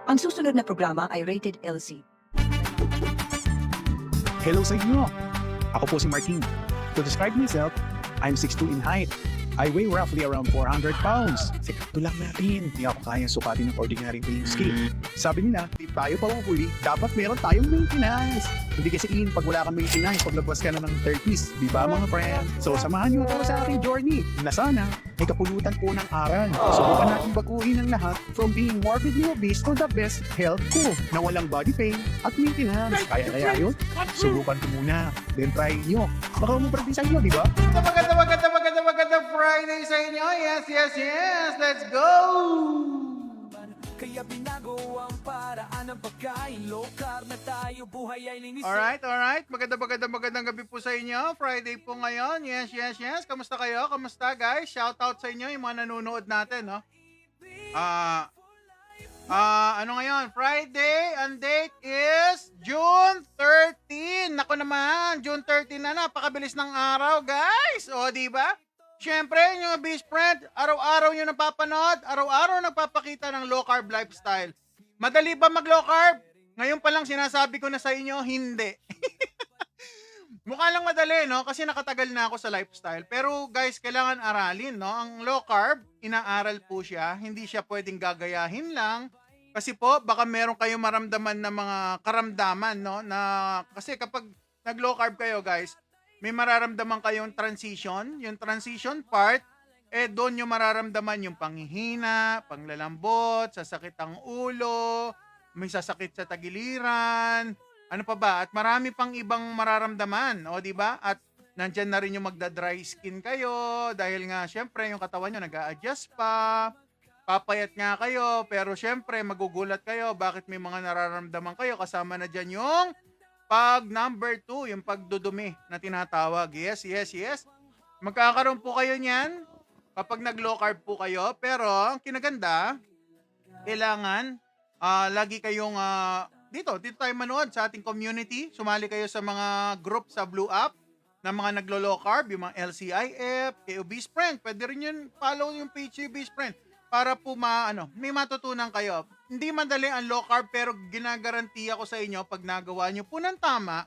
Ang susunod na programa ay rated LC. Hello sa inyo! Ako po si Martin. To describe myself, I'm 6'2" in height. I weigh roughly around 400 pounds. Sikreto lang natin, hindi ako kayang sukatin ng ordinary weighing scale. Sabi nila, di tayo pahuhuli, dapat meron tayong maintenance. Hindi kasi pag wala kang maintenance, paglabas ka na ng 30s, di ba mga friend? So samahan niyo ako sa ating journey na sana may kapulutan po ng aral. Subukan natin baguhin ang lahat from being morbidly obese to the best health ko na walang body pain at maintenance. Kaya yun? Subukan ko muna, then try nyo. Baka umuprati sa inyo, di ba? Magandang Friday sa inyo. Yes. Let's go! Kaya binago ang paraan ng pagkain. Low carb na tayo, buhay ay linis. Alright. Magandang gabi po sa inyo. Friday po ngayon. Yes. Kamusta kayo? Kamusta guys? Shout out sa inyo yung mga nanonood natin, no? Ano ngayon? Friday, ang date is June 13. Nako naman, June 13 na, napakabilis ng araw, guys. O, di ba? Siyempre, yung best friend, araw-araw nyo napapanood, araw-araw nagpapakita ng low carb lifestyle. Madali ba mag low carb? Ngayon pa lang sinasabi ko na sa inyo, hindi. Mukha lang madali, no? Kasi nakatagal na ako sa lifestyle. Pero guys, kailangan aralin, no? Ang low carb, inaaral po siya. Hindi siya pwedeng gagayahin lang. Kasi po, baka meron kayong maramdaman na mga karamdaman, no? Kasi kapag nag-low carb kayo, guys, may mararamdaman kayong transition. Yung transition part, doon nyo mararamdaman yung panghihina, panglalambot, sasakit ang ulo, may sasakit sa tagiliran, ano pa ba? At marami pang ibang mararamdaman, o di ba? At nandyan na rin yung magda-dry skin kayo dahil nga syempre yung katawan nyo nag-a-adjust pa. Papayat nga kayo, pero syempre magugulat kayo bakit may mga nararamdaman kayo kasama na dyan yung number 2, yung pagdudumi na tinatawag. Yes. Magkakaroon po kayo niyan kapag nag-low carb po kayo, pero ang kinaganda, kailangan lagi kayong dito tayo manood sa ating community. Sumali kayo sa mga group sa Blue App na mga naglo-low carb, yung mga LCIF, kay Obese Friend. Pwede rin yun, follow yung page ni Obese Friend para po may matutunan kayo. Hindi madali ang low carb pero ginagarantiya ko sa inyo pag nagawa nyo po ng tama,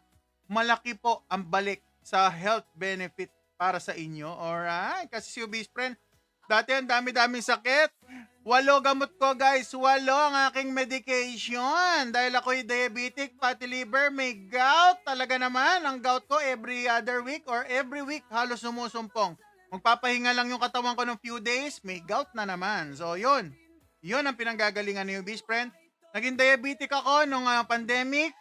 malaki po ang balik sa health benefit para sa inyo. Alright? Kasi si Obese Friend, dati ang dami-daming sakit. 8 gamot ko guys, 8 ang aking medication. Dahil ako'y diabetic, fatty liver, may gout. Talaga naman, ang gout ko every other week or every week halos sumusumpong. Magpapahinga lang yung katawan ko ng few days, may gout na naman. So yun ang pinanggagalingan ni Obese Friend. Naging diabetic ako nung pandemic.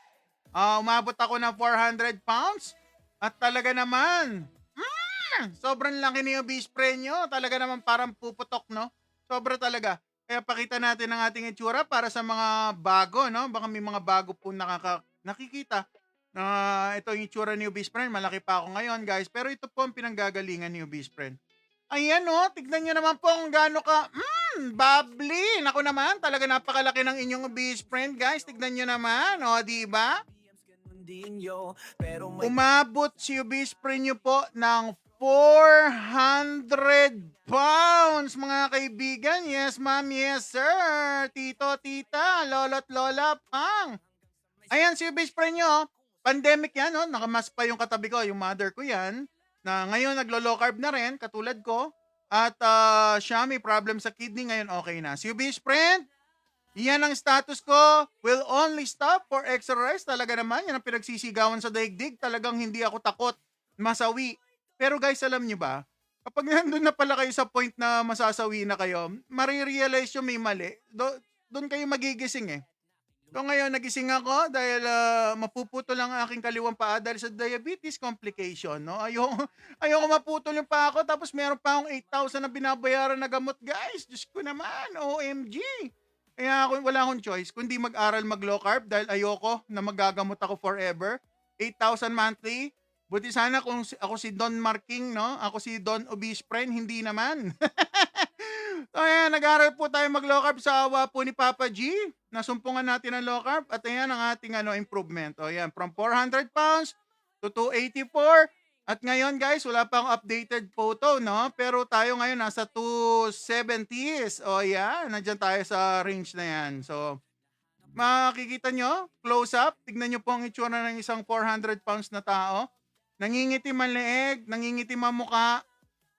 Umabot ako ng 400 pounds. At talaga naman, sobrang laki ni Obese Friend nyo. Talaga naman parang puputok, no? Sobra talaga. Kaya pakita natin ang ating itsura para sa mga bago, no? Baka may mga bago po nakikita na ito yung itsura ni Obese Friend. Malaki pa ako ngayon, guys. Pero ito po ang pinanggagalingan ni Obese Friend. Ayan, no? Tignan nyo naman po kung gaano ka, bubbly. Naku naman, talaga napakalaki ng inyong Obese Friend, guys. Tignan nyo naman, o, diba? Umabot si Obese Friend nyo po ng 400 pounds, mga kaibigan. Yes, ma'am. Yes, sir. Tito, tita, lolo't lola, pang. Ayan, si Obese Friend nyo. Pandemic yan, no? Nakamas pa yung katabi ko, yung mother ko yan, na ngayon naglo-low carb na rin, katulad ko. At siya may problem sa kidney, ngayon okay na. Si Obese Friend, yan ang status ko. Will only stop for exercise. Talaga naman, yan ang pinagsisigawan sa daigdig. Talagang hindi ako takot masawi. Pero guys, alam nyo ba, kapag nandun na pala kayo sa point na masasawi na kayo, marirealize yung may mali. Doon kayo magigising eh. So ngayon, nagising ako dahil mapuputo lang ang aking kaliwang paa dahil sa diabetes complication. No? Ayoko maputol yung paa ko tapos meron pa akong 8,000 na binabayaran na gamot. Guys, Diyos ko naman, OMG. Kaya wala akong choice kundi mag-aral mag-low carb dahil ayoko na magagamot ako forever. 8,000 monthly. Buti sana kung ako si Don Marking, no? Ako si Don Obese Friend, hindi naman. So ayan, nag-aaral po tayo mag-low carb sa awa po ni Papa G. Nasumpungan natin ang low carb at ayan ang ating improvement. O ayan, from 400 pounds to 284. At ngayon guys, wala pang updated photo, no? Pero tayo ngayon nasa 270s. O ayan, nandyan tayo sa range na yan. So Makikita nyo, close up, tignan nyo po ang itsura ng isang 400 pounds na tao. Nangingitim ang leeg, nangingitim ang muka,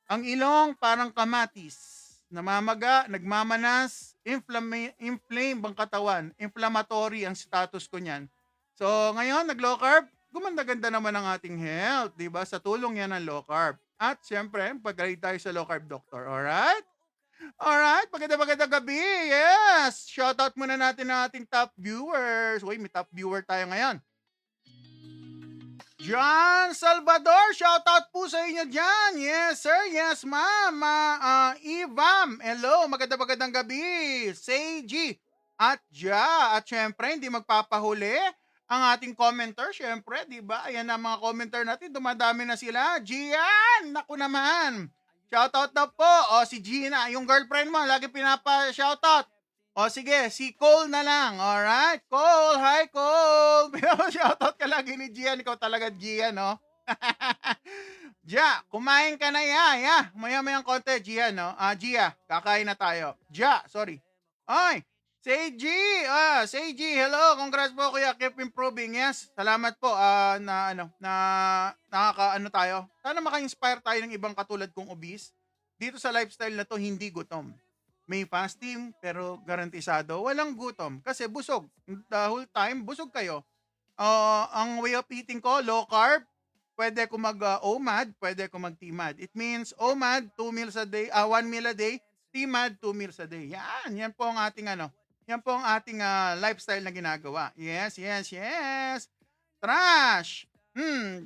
ang ilong parang kamatis. Namamaga, nagmamanas, inflame ang katawan, inflammatory ang status ko niyan. So, ngayon, nag-low carb, gumanda-ganda naman ang ating health, di ba? Sa tulong yan ng low carb. At syempre, pag-grade tayo sa low carb doctor, alright? Alright, maganda gabi. Yes! Shoutout muna natin ang ating top viewers. Uy, may top viewer tayo ngayon. John Salvador, shoutout po sa inyo dyan. Yes, sir. Yes, ma'am. Ivam, hello. Magandang gabi. Seiji at Ja. At syempre, hindi magpapahuli ang ating commenter. Syempre, di ba? Ayan na mga commenter natin. Dumadami na sila. Gian, naku naman. Shoutout na po. O, si Gina, yung girlfriend mo, lagi pinapa-shoutout. O, sige, si Cole na lang. Alright? Cole, hi Cole. Pinapa-shoutout ka lagi ni Gian. Ikaw talaga Gian, no? Ja, kumain ka na ya. Maya-mayang konti, Gian, no? Gia, kakain na tayo. Ja, sorry. Ay, Seiji, Seiji, hello. Congrats po kuya. Keep improving. Yes. Salamat po nakaka-ano tayo. Sana maka-inspire tayo ng ibang katulad kong obese. Dito sa lifestyle na to, hindi gutom. May fasting, pero garantisado, walang gutom. Kasi busog. The whole time, busog kayo. Ang way of eating ko, low carb. Pwede ko mag-OMAD, pwede ko mag-TMAD. It means OMAD, 2 meals a day, 1 meal a day. TMAD, 2 meals a day. Yan po ang ating yan po ang ating lifestyle na ginagawa. Yes. Trash.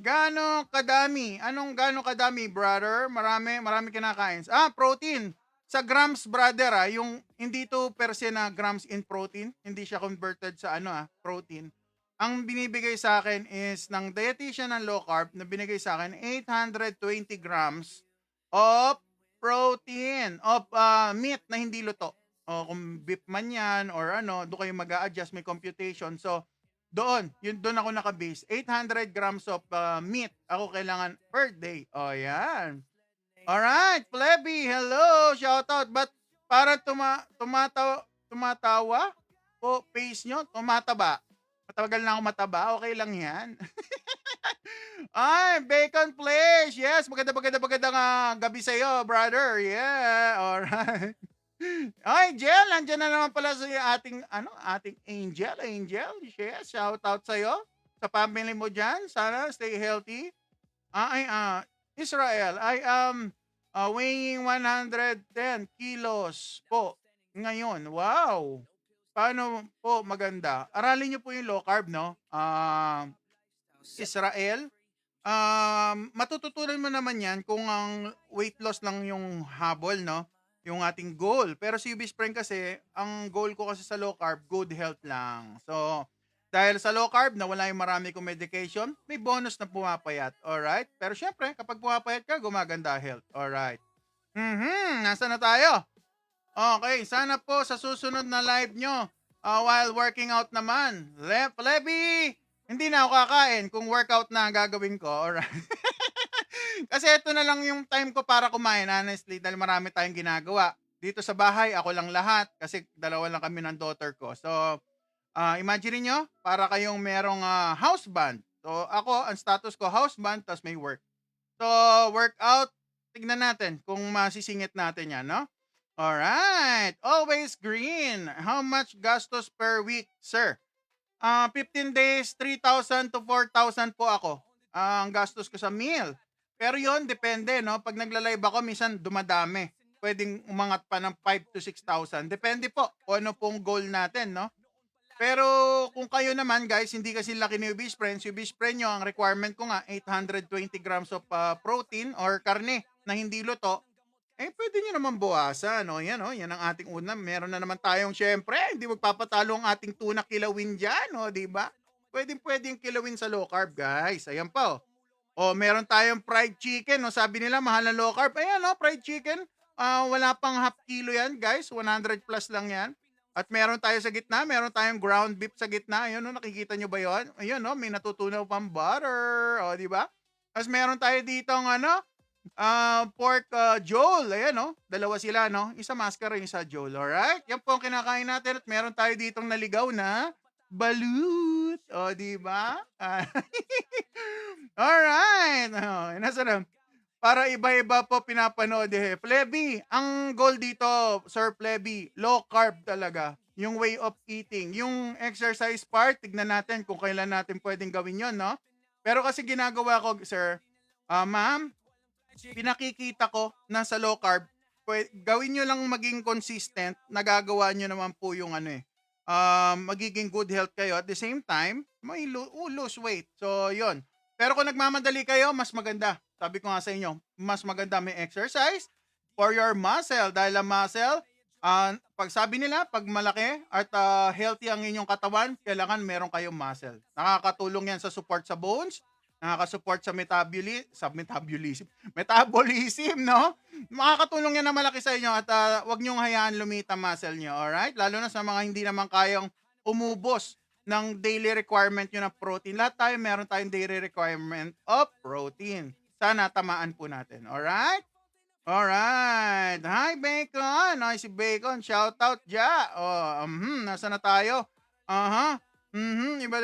Gano kadami? Anong gano kadami, brother? Marami kinakain. Protein. Sa grams, brother, yung hindi to per se na grams in protein, hindi siya converted sa protein. Ang binibigay sa akin is ng dietitian ng low carb na binigay sa akin 820 grams of protein, of meat na hindi luto. O kung beef man yan or doon kayo mag-a-adjust, may computation. So, doon ako naka-base. 800 grams of meat ako kailangan per day. O, yan. Alright, Plebby, hello, shoutout. But parang tumatawa po, face nyo, tumataba. Matagal na ako mataba, okay lang yan. Ay, Bacon Place, yes, magandang gabi sa'yo, brother, yeah, alright. Ay, Jel, nandiyan na naman pala sa ating Angel, yes, shoutout sa'yo, sa family mo dyan, sana stay healthy. Israel, I am weighing 110 kilos po ngayon. Wow! Paano po maganda? Aralin niyo po yung low carb, no? Israel. Matututunan mo naman yan kung ang weight loss lang yung habol, no? Yung ating goal. Pero si Ubis Friend kasi, ang goal ko kasi sa low carb, good health lang. So, dahil sa low carb, nawala yung marami kong medication, may bonus na pumapayat. Alright? Pero syempre, kapag pumapayat ka, gumaganda health. Alright. Nasa na tayo? Okay, sana po sa susunod na live nyo, while working out naman. Levi, hindi na ako kakain kung workout na ang gagawin ko. Alright. Kasi ito na lang yung time ko para kumain, honestly, dahil marami tayong ginagawa. Dito sa bahay, ako lang lahat kasi dalawa lang kami ng daughter ko. So, imagine nyo, para kayong merong house band. So, ako, ang status ko, house band, tas may work. So, workout, tignan natin kung masisingit natin yan, no? Alright. Always green. How much gastos per week, sir? 15 days, 3,000 to 4,000 po ako. Ang gastos ko sa meal. Pero yon depende, no? Pag nagla-live ako, minsan dumadami. Pwedeng umangat pa ng 5 to 6,000. Depende po kung ano pong goal natin, no? Pero kung kayo naman guys, hindi kasi laki ni Ubis Friend. Si Ubis Friend nyo, ang requirement ko nga 820 grams of protein or karne na hindi luto. Pwede nyo naman buwasan. No? Yan ang ating unang. Meron na naman tayong syempre, hindi magpapatalo ang ating tuna kilawin dyan. No? Diba? Pwedeng kilawin sa low carb guys. Ayan pa. Meron tayong fried chicken. No? Sabi nila mahal na low carb. Ayan fried chicken. Wala pang half kilo yan guys. 100 plus lang yan. At meron tayo sa gitna, meron tayong ground beef sa gitna. Ayun, nakikita nyo ba yun? Ayun, may natutunaw pang butter. Di ba? Tapos meron tayo dito Pork Joel, ayan no, dalawa sila no, isa mascara, isa Joel, alright? Yan po ang kinakain natin at meron tayo ditong naligaw na balut. O, di ba? Alright. Oh, nasa na? Para iba-iba po pinapanood eh. Pleby, ang goal dito, Sir Pleby, low carb talaga. Yung way of eating. Yung exercise part, tignan natin kung kailan natin pwedeng gawin yon, no? Pero kasi ginagawa ko, sir, ma'am, pinakikita ko na sa low carb, gawin nyo lang maging consistent, nagagawa nyo naman po yung ano eh, magiging good health kayo. At the same time, may lose weight. So, yon. Pero kung nagmamadali kayo, mas maganda. Sabi ko nga sa inyo, mas maganda may exercise for your muscle. Dahil ang muscle, pag sabi nila, pag malaki at healthy ang inyong katawan, kailangan meron kayong muscle. Nakakatulong yan sa support sa bones, nakaka-support sa metabolism, no? Makakatulong yan na malaki sa inyo at wag niyong hayaan lumita muscle niyo, alright? Lalo na sa mga hindi naman kayang umubos ng daily requirement nyo ng protein. Lahat tayo meron tayong daily requirement of protein. Sana tamaan po natin, alright? Alright. Hi, Bacon. Hi, si Bacon. Shout out, Ja. Oh, nasa na tayo? Aha. Iba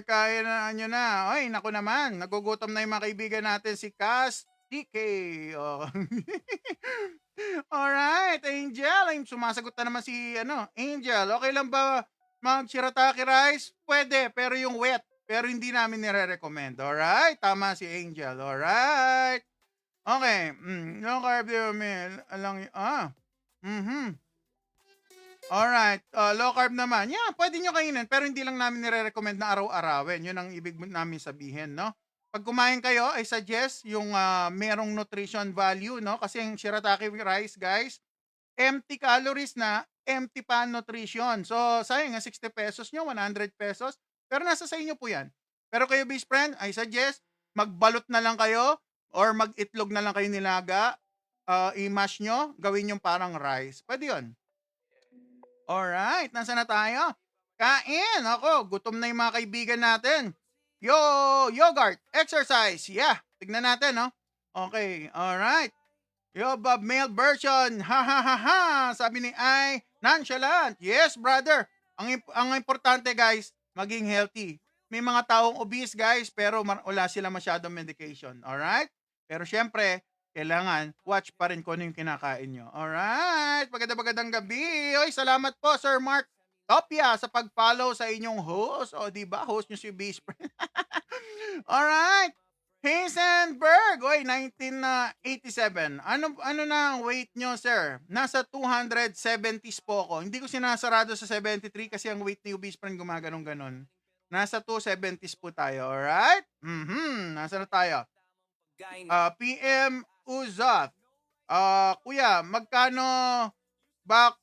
kaya na nyo na. Ay, naku naman. Nagugutom na yung mga kaibigan natin si Cass DK. Oh. Alright, Angel. Ay, sumasagot na naman si Angel. Okay lang ba mag-shirataki rice? Pwede, pero yung wet. Pero hindi namin nire-recommend. Alright? Tama si Angel. Alright? Okay. Low carb meal. Alright. Low carb naman. Yeah, pwede nyo kainin. Pero hindi lang namin nire-recommend na araw-arawin. Yun ang ibig namin sabihin, no? Pag kumain kayo, I suggest yung merong nutrition value, no? Kasi yung shirataki rice, guys, empty calories na, empty pa nutrition. So, sayang nga 60 pesos nyo, 100 pesos. Pero nasa sa inyo po yan. Pero kayo, best friend, I suggest, magbalot na lang kayo or mag-itlog na lang kayo nilaga. I-mash nyo, gawin yung parang rice. Pwede yun. Alright, nasa na tayo? Kain! Ako, gutom na yung mga kaibigan natin. Yogurt, exercise. Yeah, tignan natin, no? Okay, alright. Yo, Bob, male version. Ha ha ha ha. Sabi ni Ay, nonchalant. Yes, brother. Ang importante, guys, maging healthy. May mga taong obese, guys, pero wala sila masyadong medication. Alright? Pero syempre, kailangan watch pa rin kung ano yung kinakain nyo. Alright? Magandang gabi. Oy, salamat po, Sir Mark Topia, sa pag-follow sa inyong host. O, diba? Host nyo si Base Friend. Alright. Heisenberg, oy, 1987. Ano na ang weight nyo, sir? Nasa 270s po ako. Hindi ko sinasarado sa 73 kasi ang weight ni Ubis Friend gumaganong-ganon. Nasa 270s po tayo, alright? Nasa na tayo? PM Uzath. Kuya, magkano black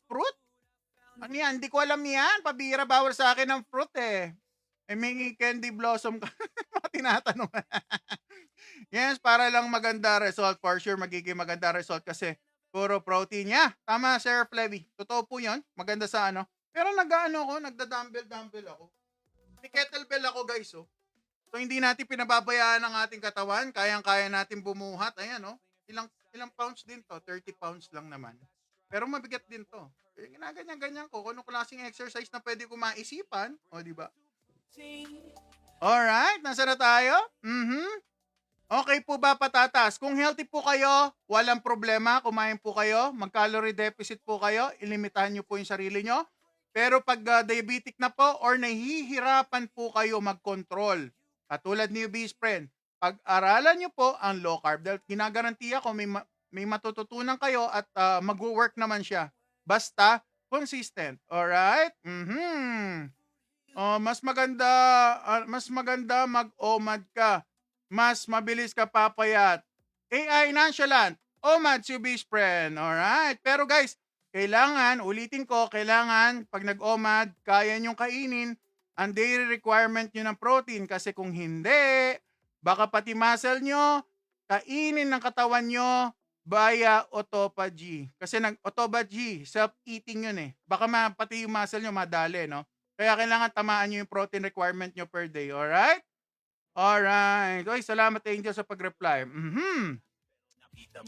fruit? Ano yan? Hindi ko alam yan. Pabira, bawal sa akin ng fruit eh. May candy blossom ka. Tinatanong. Yes, para lang maganda result. For sure, magiging maganda result kasi puro protein. Yeah, tama, Sir Flevy. Totoo po yun. Maganda sa Pero nagda-dumbbell ako. May kettlebell ako, guys, oh. So, hindi natin pinababayaan ang ating katawan. Kayang-kaya natin bumuhat. Ayan, oh. Ilang pounds din to? 30 pounds lang naman. Pero mabigat din to. Ginaganyan-ganyan ko. Kung anong klaseng exercise na pwede ko maisipan. O, di ba? Alright, nasa na tayo? Okay po ba, patatas? Kung healthy po kayo, walang problema. Kumain po kayo, mag-calorie deficit po kayo, ilimitahan nyo po yung sarili nyo. Pero pag diabetic na po or nahihirapan po kayo mag-control, katulad ni Obese Friend, pag-aralan nyo po ang low carb. Dahil ginagarantiya ko may matututunan kayo at mag-work naman siya. Basta consistent. Alright? Mas maganda mag-OMAD ka. Mas mabilis ka papayat. AI nonchalant. OMAD si Base Friend. Alright. Pero guys, ulitin ko, pag nag-OMAD, kaya nyong kainin ang daily requirement nyo ng protein. Kasi kung hindi, baka pati muscle nyo, kainin ng katawan nyo via autophagy. Kasi autophagy, self-eating yun eh. Baka pati yung muscle nyo madali, no? Kaya kailangan tamaan nyo yung protein requirement nyo per day, alright? Alright. Oy, salamat Angel sa pag-reply.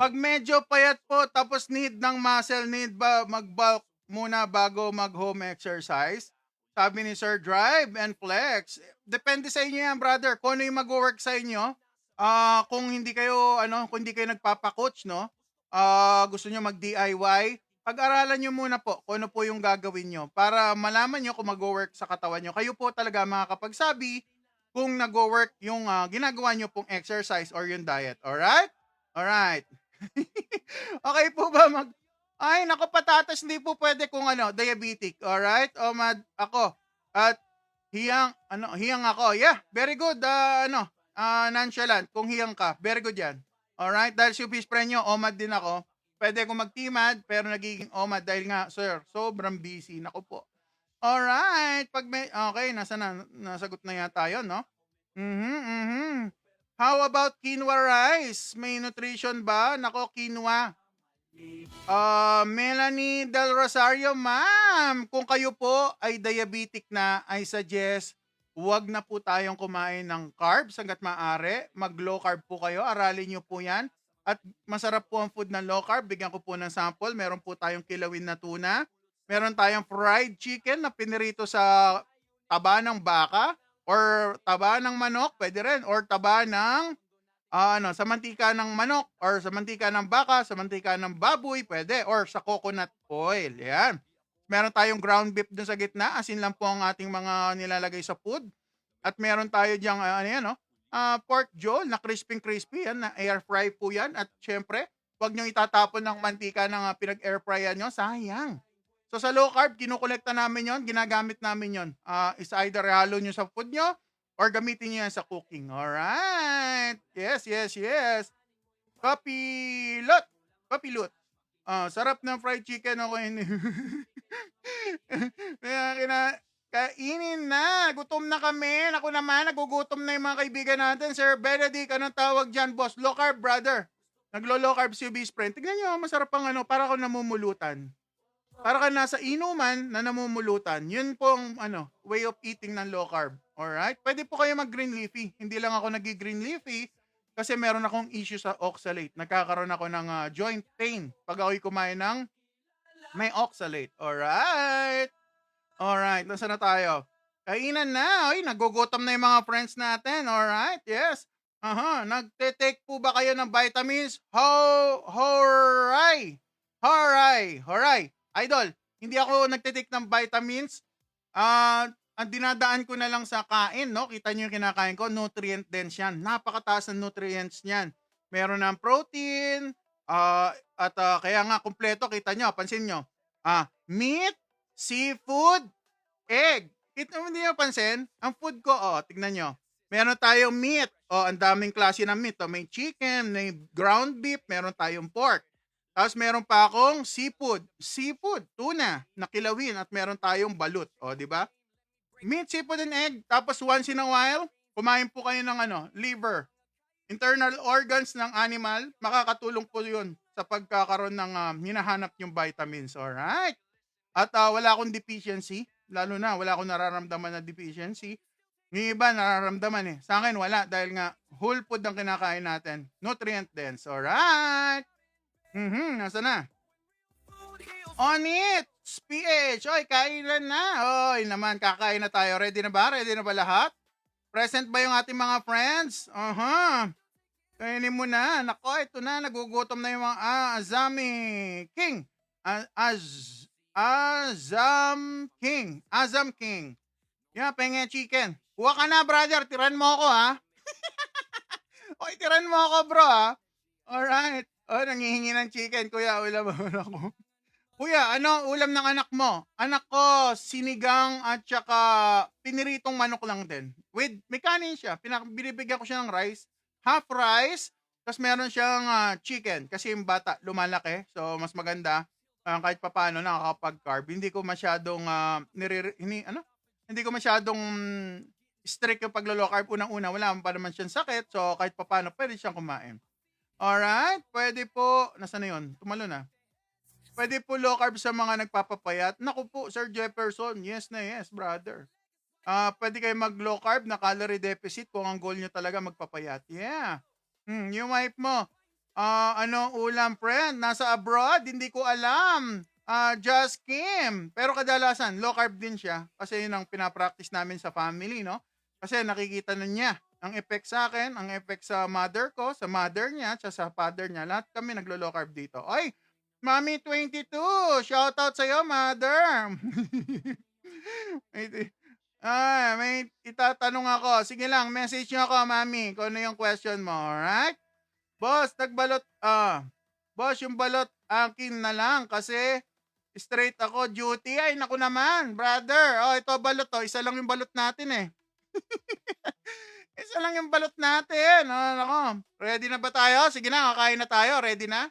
Pag medyo payat po tapos need ng muscle, need ba mag-bulk muna bago mag-home exercise? Sabi ni Sir Drive and Flex. Depende sa inyo yan, brother. Kung ano yung mag-work sa inyo. Kung hindi kayo kung hindi kayo nagpapa-coach, no? Gusto niyo mag-DIY, pag-aralan niyo muna po kung ano po yung gagawin niyo para malaman niyo kung mag-work sa katawan niyo. Kayo po talaga makakapagsabi kung nag-work yung ginagawa niyo pong exercise or yung diet. Alright? Alright. Okay po ba ay nako patatas, hindi po pwede kung diabetic. Alright? O ako at hiyang ako. Yeah, very good. Nonchalant. Kung hiyang ka, very good yan. Alright? Dahil si Fish Friend nyo, OMAD din ako. Pwede akong mag-TMAD, pero nagiging OMAD dahil nga, sir, sobrang busy. Nako po. Alright. Okay, nasagot na yata yun, no? How about quinoa rice? May nutrition ba? Nako, quinoa. Melanie Del Rosario, ma'am, kung kayo po ay diabetic na, I suggest huwag na po tayong kumain ng carbs hanggat maaari. Mag-low carb po kayo, aralin nyo po yan. At masarap po ang food ng low carb. Bigyan ko po ng sample. Meron po tayong kilawin na tuna. Meron tayong fried chicken na pinirito sa taba ng baka or taba ng manok, pwede rin. Or taba ng sa mantika ng manok or sa mantika ng baka, sa mantika ng baboy, pwede. Or sa coconut oil. Yan. Meron tayong ground beef dun sa gitna. Asin lang po ang ating mga nilalagay sa food. At meron tayo diyang, pork jol na crispy. Yan, na air fry po yan. At syempre, huwag nyo itatapon ng mantika ng pinag-air fryan nyo. Sayang. So sa low carb, kinukolekta namin yon, ginagamit namin yon. Is either halo nyo sa food nyo or gamitin nyo yan sa cooking. Alright. Yes. Kapilot. Sarap ng fried chicken ako ini. Kainin na. Gutom na kami. Ako naman, nagugutom na yung mga kaibigan natin. Sir Benedict, anong tawag dyan, boss? Low carb, brother. Naglo-low carb si B's friend. Tignan nyo, masarap ang para ako namumulutan. Para ka nasa inuman na namumulutan. Yun po ang way of eating ng low carb. Alright? Pwede po kayo mag-green leafy. Hindi lang ako nag-green leafy kasi meron akong issue sa oxalate. Nagkakaroon ako ng joint pain pag ako'y kumain ng may oxalate. Alright? Alright, nasaan na tayo? Kainan na. Ay, nagugutom na yung mga friends natin. Alright, yes. Nagte-take po ba kayo ng vitamins? Horay. Idol, hindi ako nagte-take ng vitamins. Ang dinadaan ko na lang sa kain, no? Kita nyo yung kinakain ko, nutrient dense yan. Napakataas ng nutrients niyan. Meron ng protein, at kaya nga kumpleto, kita nyo, pansin nyo. Meat, seafood, egg. Kita mo, hindi nyo pansin? Ang food ko, tignan nyo. Meron tayong meat. Ang daming klase ng meat. May chicken, may ground beef, meron tayong pork. Tapos meron pa akong seafood, tuna, na kilawin, at meron tayong balut. Di ba? Meat, seafood, and egg. Tapos once in a while, kumain po kayo ng liver. Internal organs ng animal, makakatulong po yun sa pagkakaroon ng hinahanap yung vitamins. Alright? At wala akong deficiency. Lalo na, wala akong nararamdaman na deficiency. Yung iba nararamdaman Sa akin, wala. Dahil nga, whole food ang kinakain natin. Nutrient dense. Alright? Nasa na? On it! PH! Oy, kailan na? Oy, naman, kakain na tayo. Ready na ba? Ready na ba lahat? Present ba yung ating mga friends? Kainin mo na. Nako, ito na. Nagugutom na yung mga Azami King. Azam King. Yeah, penge chicken. Kuha ka na, brother. Tiran mo ako, ha? Oy, tiran mo ako, bro, ha? Alright. Nangihingi ng chicken. Kuya, ulam ako. Kuya, ano ulam ng anak mo? Anak ko, sinigang at saka piniritong manok lang din. May kanin siya. Binibigyan ko siya ng rice. Half rice. Tapos meron siyang chicken. Kasi yung bata lumalaki. So, mas maganda. Kahit papaano nakakapag-carb. Hindi ko masyadong hindi ko masyadong strict yung paglo-low carb. Unang-una, wala pa naman siyang sakit. So, kahit papaano, pwede siyang kumain. Alright? Pwede po, nasa na yun? Tumalo na. Pwede po low carb sa mga nagpapapayat. Naku po, Sir Jefferson. Yes na yes, brother. Pwede kayo mag-low carb na calorie deficit kung ang goal nyo talaga magpapayat. Yeah. Yung wife mo, ano ulam, friend? Nasa abroad? Hindi ko alam. Just Kim. Pero kadalasan, low carb din siya. Kasi yun ang pinapractice namin sa family, no? Kasi nakikita na niya ang effect sa akin, ang effect sa mother ko, sa mother niya, at sa father niya. Lahat kami naglo-low carb dito. Ay, Mami 22, shoutout sa'yo, mother. May itatanong ako. Sige lang, message nyo ako, mami, kung ano yung question mo, alright? Boss, boss, yung balot akin na lang kasi straight ako duty. Ay, naku naman, brother. Oh, ito balot to. Isa lang yung balot natin eh. Isa lang yung balot natin. Oh, nako. Ready na ba tayo? Sige na, kakain na tayo. Ready na?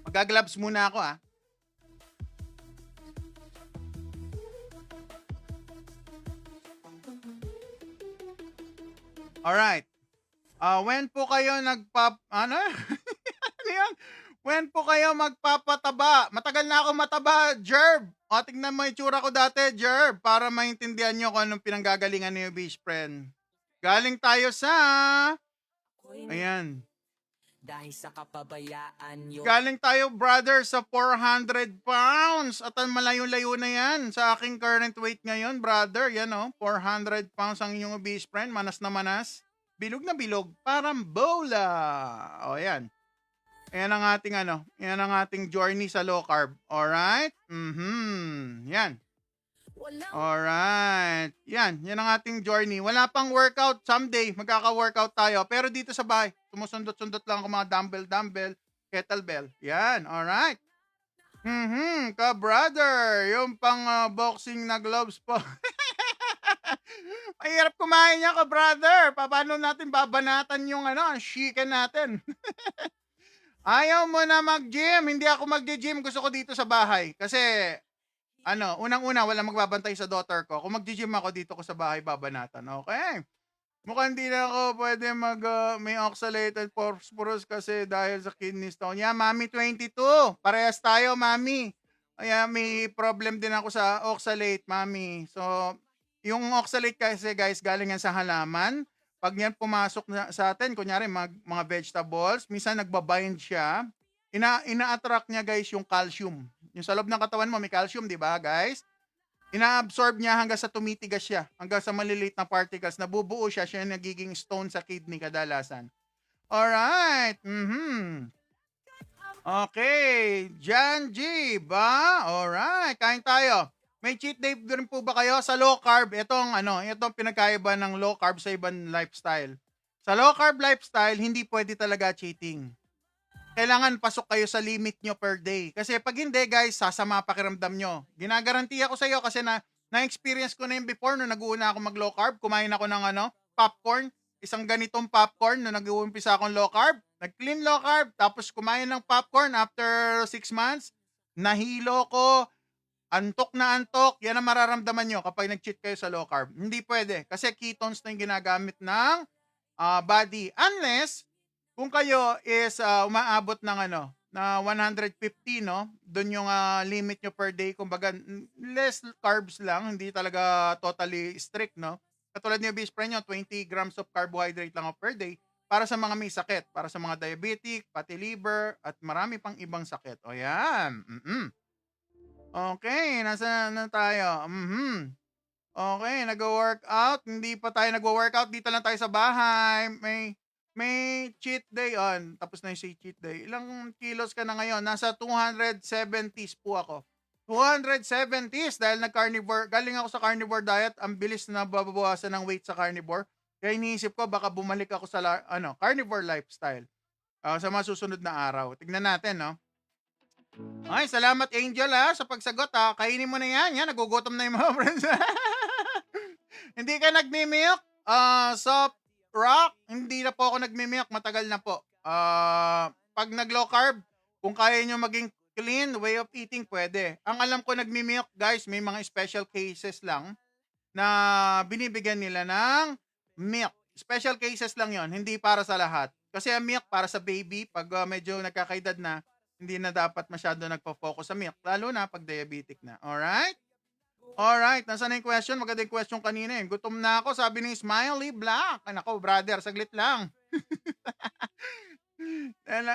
Magagloves muna ako Alright. When po kayo ano? Ano yan? When po kayo magpapataba? Matagal na ako mataba, Jerb. O, tignan mo yung tsura ko dati, Jerb, para maintindihan nyo kung anong pinanggagalingan ni best friend. Galing tayo sa... Ayan. Dahil sa kapabayaan yo. Galing tayo, brother, sa 400 pounds. At ang malayo-layo na yan sa aking current weight ngayon, brother. Yan 400 pounds ang inyong best friend. Manas na manas. Bilog na bilog. Parang bola. O, yan. Yan ang ating yan ang ating journey sa low carb. Alright? Yan. Alright. Yan ang ating journey. Wala pang workout. Someday, magkaka-workout tayo. Pero dito sa bahay, sumusundot-sundot lang ako mga dumbbell, kettlebell. Yan. Alright. Ka-brother. Yung pang boxing na gloves po. Mahirap kumain niya, ka-brother. Paano natin babanatan yung ang chicken natin? Ayaw mo na mag-gym. Hindi ako mag-gym. Gusto ko dito sa bahay. Kasi, unang-una, walang magbabantay sa daughter ko. Kung mag-gym ako dito ko sa bahay, babanatan. Okay. Mukhang hindi na ako pwede may oxalated phosphorus kasi dahil sa kidney stone. Yeah, Mami 22. Parehas tayo, Mami. Kaya may problem din ako sa oxalate, Mami. So, yung oxalate kasi, guys, galing yan sa halaman. Pag yan pumasok sa atin, kunyari mga vegetables, minsan nagbabind siya, ina-attract niya, guys, yung calcium. Yung sa loob ng katawan mo may calcium, di ba, guys? Ina-absorb niya hanggang sa tumitigas siya, hanggang sa maliliit na particles, nabubuo siya nagiging stone sa kidney kadalasan. Alright. Okay. Jan G, ba? Alright, kain tayo. May cheat day rin po ba kayo sa low carb? Itong pinagkaiba ng low carb sa ibang lifestyle. Sa low carb lifestyle, hindi pwede talaga cheating. Kailangan pasok kayo sa limit nyo per day. Kasi pag hindi, guys, sasama pakiramdam nyo. Ginagarantiya ko sa iyo kasi na-experience ko na yung before nung nag-uuna ako mag-low carb. Kumain ako ng popcorn. Isang ganitong popcorn nung nag-uumpisa akong low carb. Nag-clean low carb. Tapos kumain ng popcorn after 6 months. Nahilo ko. Antok na antok. Yan ang mararamdaman nyo kapag nag-cheat kayo sa low carb. Hindi pwede. Kasi ketones na yung ginagamit ng body. Unless, kung kayo is umaabot ng na 150, no? Doon yung limit nyo per day. Kumbaga, less carbs lang. Hindi talaga totally strict, no? Katulad niyo, best friend nyo, 20 grams of carbohydrate lang per day para sa mga may sakit. Para sa mga diabetic, pati liver, at marami pang ibang sakit. O yan. Okay, nasa na tayo? Okay, nag-workout. Hindi pa tayo nag-workout. Dito lang tayo sa bahay. May cheat day on. Tapos na yung cheat day. Ilang kilos ka na ngayon? Nasa 270s po ako. 270s dahil nag-carnivore. Galing ako sa carnivore diet. Ang bilis na babawasan ng weight sa carnivore. Kaya iniisip ko baka bumalik ako sa carnivore lifestyle. Sa mga susunod na araw. Tignan natin, no? Ay, salamat Angel sa pagsagot Kainin mo na yan. Yan, nagugutom na yung mga friends. Hindi ka nagmi-milk? Soft rock? Hindi na po ako nagmi-milk. Matagal na po. Pag nag-low carb, kung kaya nyo maging clean way of eating, pwede. Ang alam ko nagmi-milk, guys, may mga special cases lang na binibigyan nila ng milk. Special cases lang yon, hindi para sa lahat. Kasi ang milk para sa baby, pag medyo nagkakaedad na, Hindi na dapat masyado nagpo-focus sa milk, lalo na pag diabetic na. Alright? Alright, nasaan na yung question? Maganda yung question kanina eh. Gutom na ako, sabi ni Smiley Black. Ay nako, brother, saglit lang.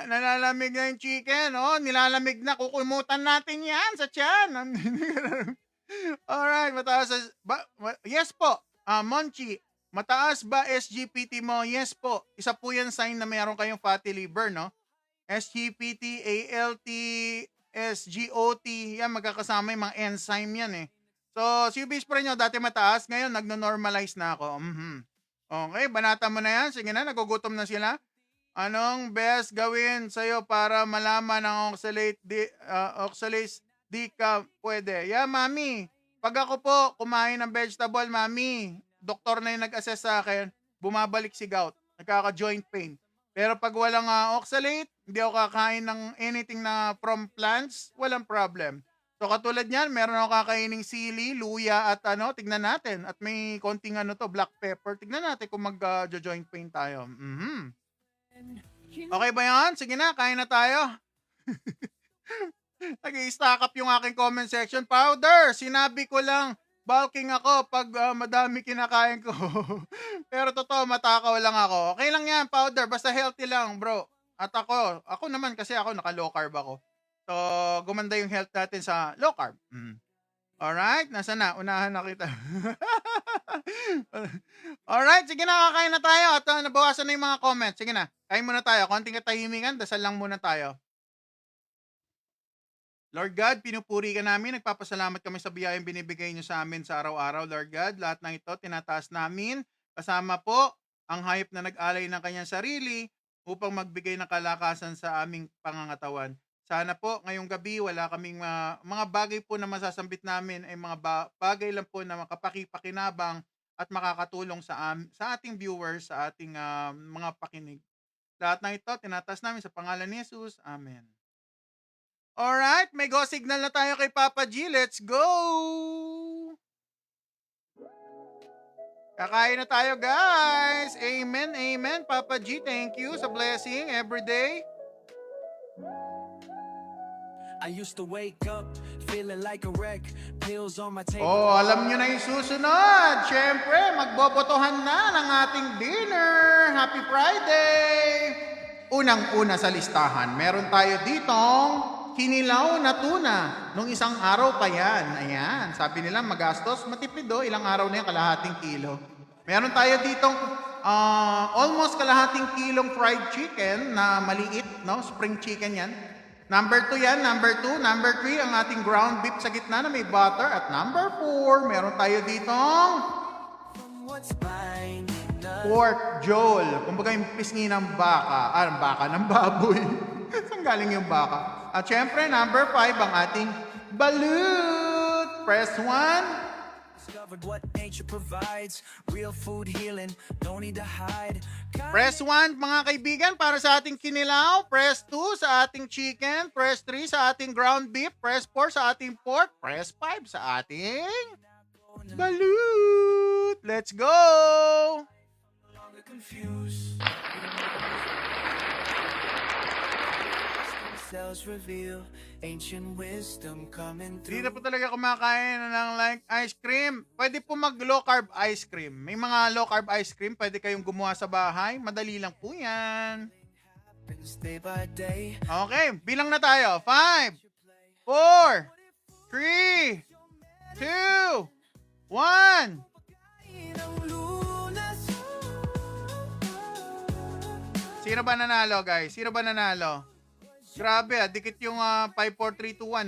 Nalalamig na yung chicken, oh. Nilalamig na. Kukumutan natin yan sa tiyan. Alright, mataas. Yes po, Monchi. Mataas ba SGPT mo? Yes po. Isa po yan sign na mayroon kayong fatty liver, no? SGPT, ALT, SGOT, yan magkakasama yung mga enzyme yan eh. So, CBS pa rin nyo, dati mataas, ngayon nagno-normalize na ako. Okay, banata mo na yan. Sige na, nagugutom na sila. Anong best gawin sa'yo para malaman ang oxalate di ka pwede? Yeah, mami. Pag ako po kumain ng vegetable, mami, doktor na yung nag-assess sa akin, bumabalik si gout. Nagkaka-joint pain. Pero pag walang oxalate, hindi ako kakain ng anything na from plants, walang problem. So katulad niyan, meron ako kakaining sili, luya at tignan natin. At may konting black pepper. Tignan natin kung mag-joint pain tayo. Okay ba yan? Sige na, kain na tayo. Nag-i-stack up yung aking comment section. Powder, sinabi ko lang, bulking ako pag madami kinakain ko. Pero totoo, matakaw lang ako. Okay lang yan, Powder. Basta healthy lang, bro. At ako naman kasi ako naka-low carb ako. So, gumanda yung health natin sa low carb. Alright, nasa na? Unahan na kita. Alright, sige na, kakain na tayo. At nabawasan na yung mga comments. Sige na, kain muna tayo. Konting katahimingan, dasal lang muna tayo. Lord God, pinupuri ka namin. Nagpapasalamat kami sa biyayang binibigay niyo sa amin sa araw-araw, Lord God. Lahat ng ito, tinataas namin. Kasama po ang hayop na nag-alay ng kanyang sarili upang magbigay ng kalakasan sa aming pangangatawan. Sana po ngayong gabi wala kaming mga bagay po na masasambit namin ay mga bagay lang po na makapakipakinabang at makakatulong sa ating viewers, sa ating mga pakinig. Lahat ng ito, tinataas namin sa pangalan ni Jesus. Amen. Alright, may go signal na tayo kay Papa G. Let's go! Kakain na tayo, guys! Amen, amen. Papa G, thank you sa blessing everyday. I used to wake up feeling like a wreck, pills on my table. Oh, alam nyo na yung susunod. Siyempre, magbobotohan na ng ating dinner. Happy Friday! Unang-una sa listahan, meron tayo ditong kinilaw na tuna. Nung isang araw pa yan. Ayan. Sabi nila magastos. Matipid ilang araw na yan, kalahating kilo. Meron tayo ditong almost kalahating kilong fried chicken na maliit. No? Spring chicken yan. Number 2 yan. Number 2. Number 3, ang ating ground beef sa gitna na may butter. At number 4, meron tayo ditong pork jol. Kumbaga yung pisngi ng baka. Baka ng baboy. Saan galing yung baka? At syempre, number 5, ang ating balut. Press 1. Press 1, mga kaibigan, para sa ating kinilaw. Press 2 sa ating chicken. Press 3 sa ating ground beef. Press 4 sa ating pork. Press 5 sa ating balut. Let's go! Reveal ancient wisdom coming through. Hindi na po talaga kumakain ng like ice cream. Pwede po mag low carb ice cream. May mga low carb ice cream, pwede kayong gumawa sa bahay. Madali lang po yan. Okay, bilang na tayo. 5, 4, 3, 2, 1. Sino ba nanalo, guys? Sino ba nanalo? Grabe dikit yung 5, 4, 3, 2, 1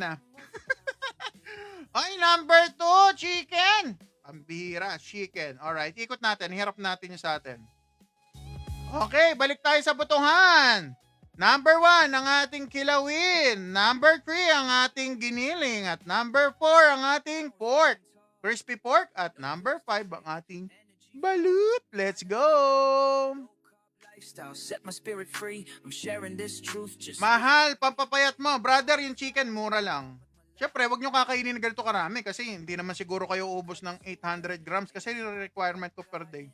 Ay, number 2, chicken. Pambihira, chicken. Alright, ikot natin. Hirap natin yung sa atin. Okay, balik tayo sa botohan. Number 1, ang ating kilawin. Number 3, ang ating giniling. At number 4, ang ating pork. Crispy pork. At number 5, ang ating balut. Let's go! Set my spirit free. I'm sharing this truth just mahal, pampapayat mo. Brother, yung chicken, mura lang. Siyempre, wag nyo kakainin na ganito karami kasi hindi naman siguro kayo ubos ng 800 grams kasi yung requirement ko per day.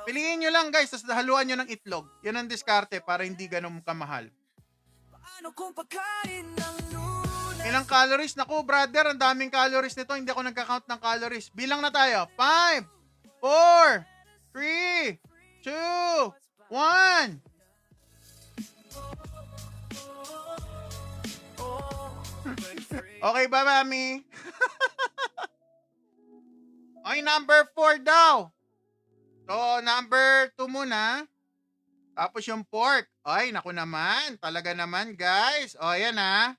Piliin nyo lang, guys, tapos haluan nyo ng itlog. Yan ang diskarte para hindi ganun kamahal. Ano kung pagkain ng Lunes? Ilang calories? Naku, brother, ang daming calories nito. Hindi ako nagka-count ng calories. Bilang na tayo. 5, 4, 3, 2, 1. Okay ba, mami? Okay, number 4 daw. So, number 2 muna. Tapos yung pork. Ay, naku naman. Talaga naman, guys. O, yan ha.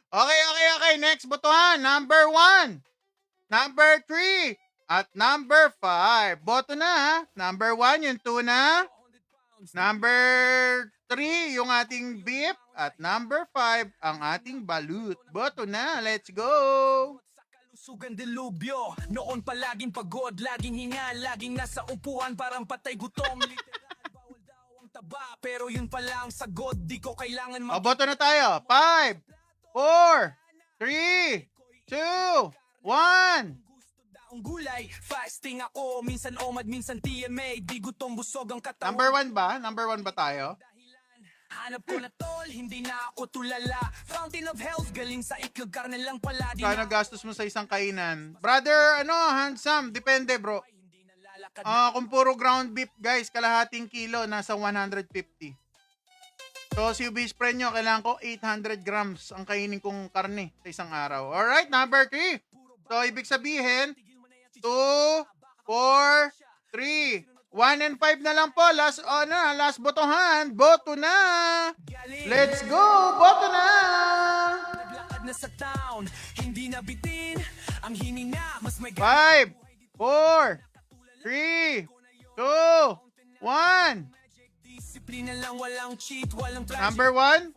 Okay. Next botohan. Number 1. Number 3. At number 5. Boto na ha. Number 1, yung tuna. Number 3, yung ating beef. At number 5, ang ating balut. Boto na. Let's go. Sa kalusugan dilubyo, noon palaging pagod, laging hinga, laging nasa upuan, parang patay gutom. Literal, bawal daw ang taba, pero yun pala ang sagot, di ko kailangan O, boto na tayo. 5, 4, 3, 2, 1. Gusto daong gulay, fasting ako, minsan OMAD, minsan TMA, di gutom busog ang katawan. Number 1 ba? Number 1 ba tayo? Hanap ko na tol, hindi na ako tulala. Fountain of Health, galing sa itlog, karne lang pala. Di Kano na gastos mo sa isang kainan? Brother, handsome. Depende, bro. hindi nalalakad na. Kung puro ground beef, guys, kalahating kilo, nasa 150. So, si beef spread nyo, kailangan ko 800 grams ang kainin kong karne sa isang araw. Alright, number 3. So, ibig sabihin, 2, 4, 3, 1 and 5 na lang po. Last botohan. Boto na. Galing. Let's go. Boto na. Naglakad na sa town, hindi na bitin. Ang hininga, mas may 5, 4, 3, 2, 1. disiplina lang, walang cheat, walang trash. Number 1.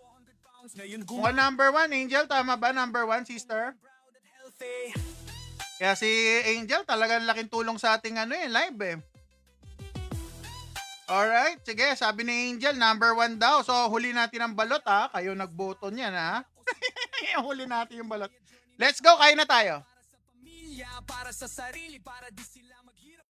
Ngayon Mukhang number 1, Angel. Tama ba? Number 1, sister? healthy. Kaya si Angel, talagang laking tulong sa ating live eh. Alright, sige, sabi ni Angel, number 1 daw. So, huli natin ang balot ha. Kayo nagboto niyan ha. Huli natin yung balot. Let's go, kain na tayo. Para sa pamilya, para sa sarili, para di sila maghirap.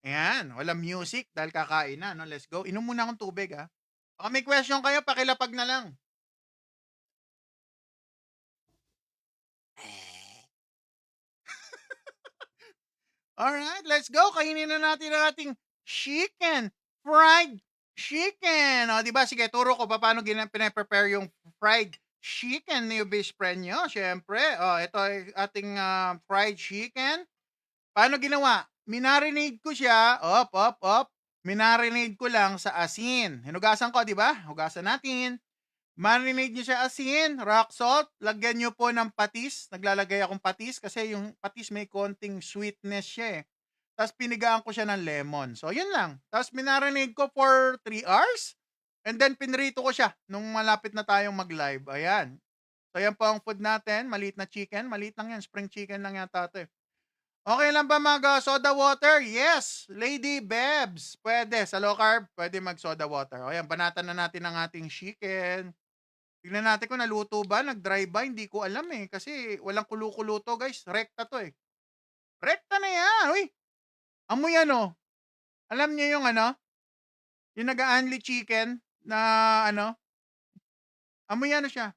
Ayan, walang music dahil kakain na. No? Let's go. Inom muna akong tubig ha. Baka may question kayo, pakilapag na lang. Alright, let's go. Kainin na natin ang ating chicken. Fried chicken. O, diba? Sige, turo ko paano pinaprepare yung fried chicken ni best friend nyo. Siyempre, ito ay ating fried chicken. Paano ginawa? Minarinade ko siya. Op. Minarinade ko lang sa asin. Hinugasan ko, di ba? Hugasan natin. Marinade nyo siya asin, rock salt, lagyan nyo po ng patis. Naglalagay akong patis kasi yung patis may konting sweetness siya eh. Tapos pinigaan ko siya ng lemon. So, yun lang. Tapos minarinade ko for 3 hours. And then pinrito ko siya nung malapit na tayong mag-live. Ayan. So, yan po ang food natin. Maliit na chicken. Maliit lang yan. Spring chicken lang yata ito eh. Okay lang ba mag-soda water? Yes. Lady Bebs. Pwede. Sa low carb, pwede mag-soda water. O yan, banatan na natin ang ating chicken. Tignan natin kung naluto ba, nag-dry ba, hindi ko alam eh. Kasi walang kulo-kulo to guys. Rekta to eh. Rekta na yan. Uy, amoy Alam niyo yung yung nag-aanli chicken na amoy siya.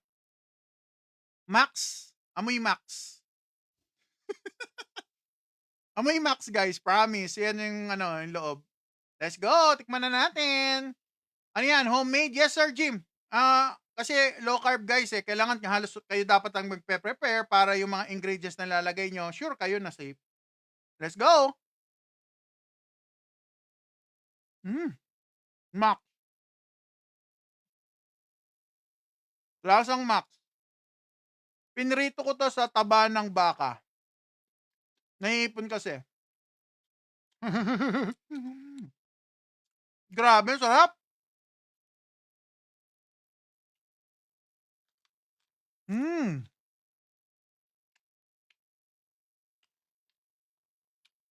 Max. Amoy Max. Amoy Max guys, promise. Yan yung yung loob. Let's go, tikman na natin. Ano yan, homemade? Yes sir, Jim. Kasi low carb guys kailangan halos kayo dapat ang magpe-prepare para yung mga ingredients na lalagay nyo, sure kayo na safe. Let's go! Max. Lasang Max. Pinrito ko to sa taba ng baka. Naiipon kasi. Grabe, sarap!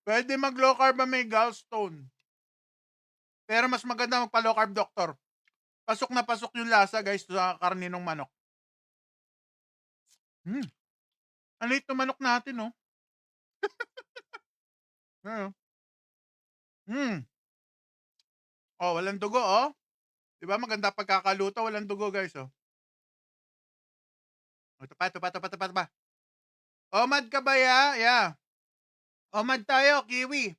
Pwede mag-low carb ba may gallstone. Pero mas maganda magpa-low carb doctor. Pasok na pasok yung lasa guys sa karne ng manok. Ang liit ng manok natin, no? Oh, walang dugo, oh. 'Di ba maganda pagkakaluto, walang dugo, guys, oh. Oh, ito pa, ito pa, ito pa, ito pa, ito pa. OMAD ka ba, ya? Yeah. OMAD tayo, kiwi.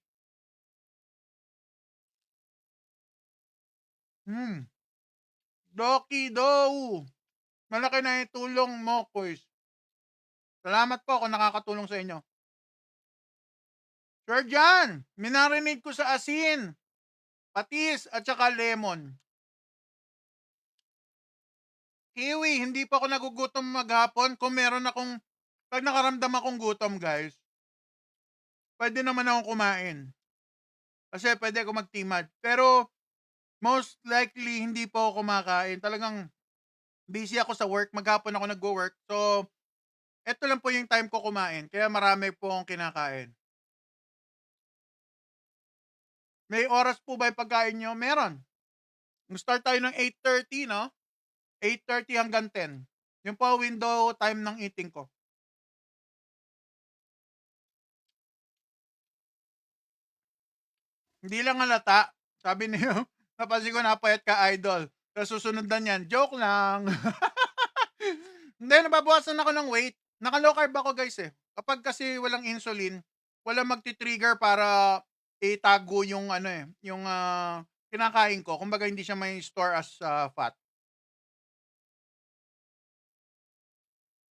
Hmm. Doki do. Malaki na yung tulong mo, Kuys. Salamat po kung nakakatulong sa inyo. Sir John, minarinate ko sa asin, patis, at saka lemon. Kiwi, hindi pa ako nagugutom maghapon. Kung meron akong, pag nakaramdam akong gutom, guys, pwede naman akong kumain. Kasi pwede ako magtimad. Pero, most likely, hindi po ako kumakain. Talagang busy ako sa work. Maghapon ako nagwo-work. So, eto lang po yung time ko kumain. Kaya marami po akong kinakain. May oras po ba yung pagkain nyo? Meron. Start tayo ng 8:30, no? 8:30 hanggang 10. Yun po window time ng eating ko. Hindi lang halata. Sabi niyo, napansin ko napayat ka, idol. Sa susunod na niyan, joke lang. Hindi, nababawasan ako ng weight. Naka-low carb ako, guys, eh. Kapag kasi walang insulin, walang magti-trigger para itago yung ano eh, yung kinakain ko. Kumbaga hindi siya may store as fat.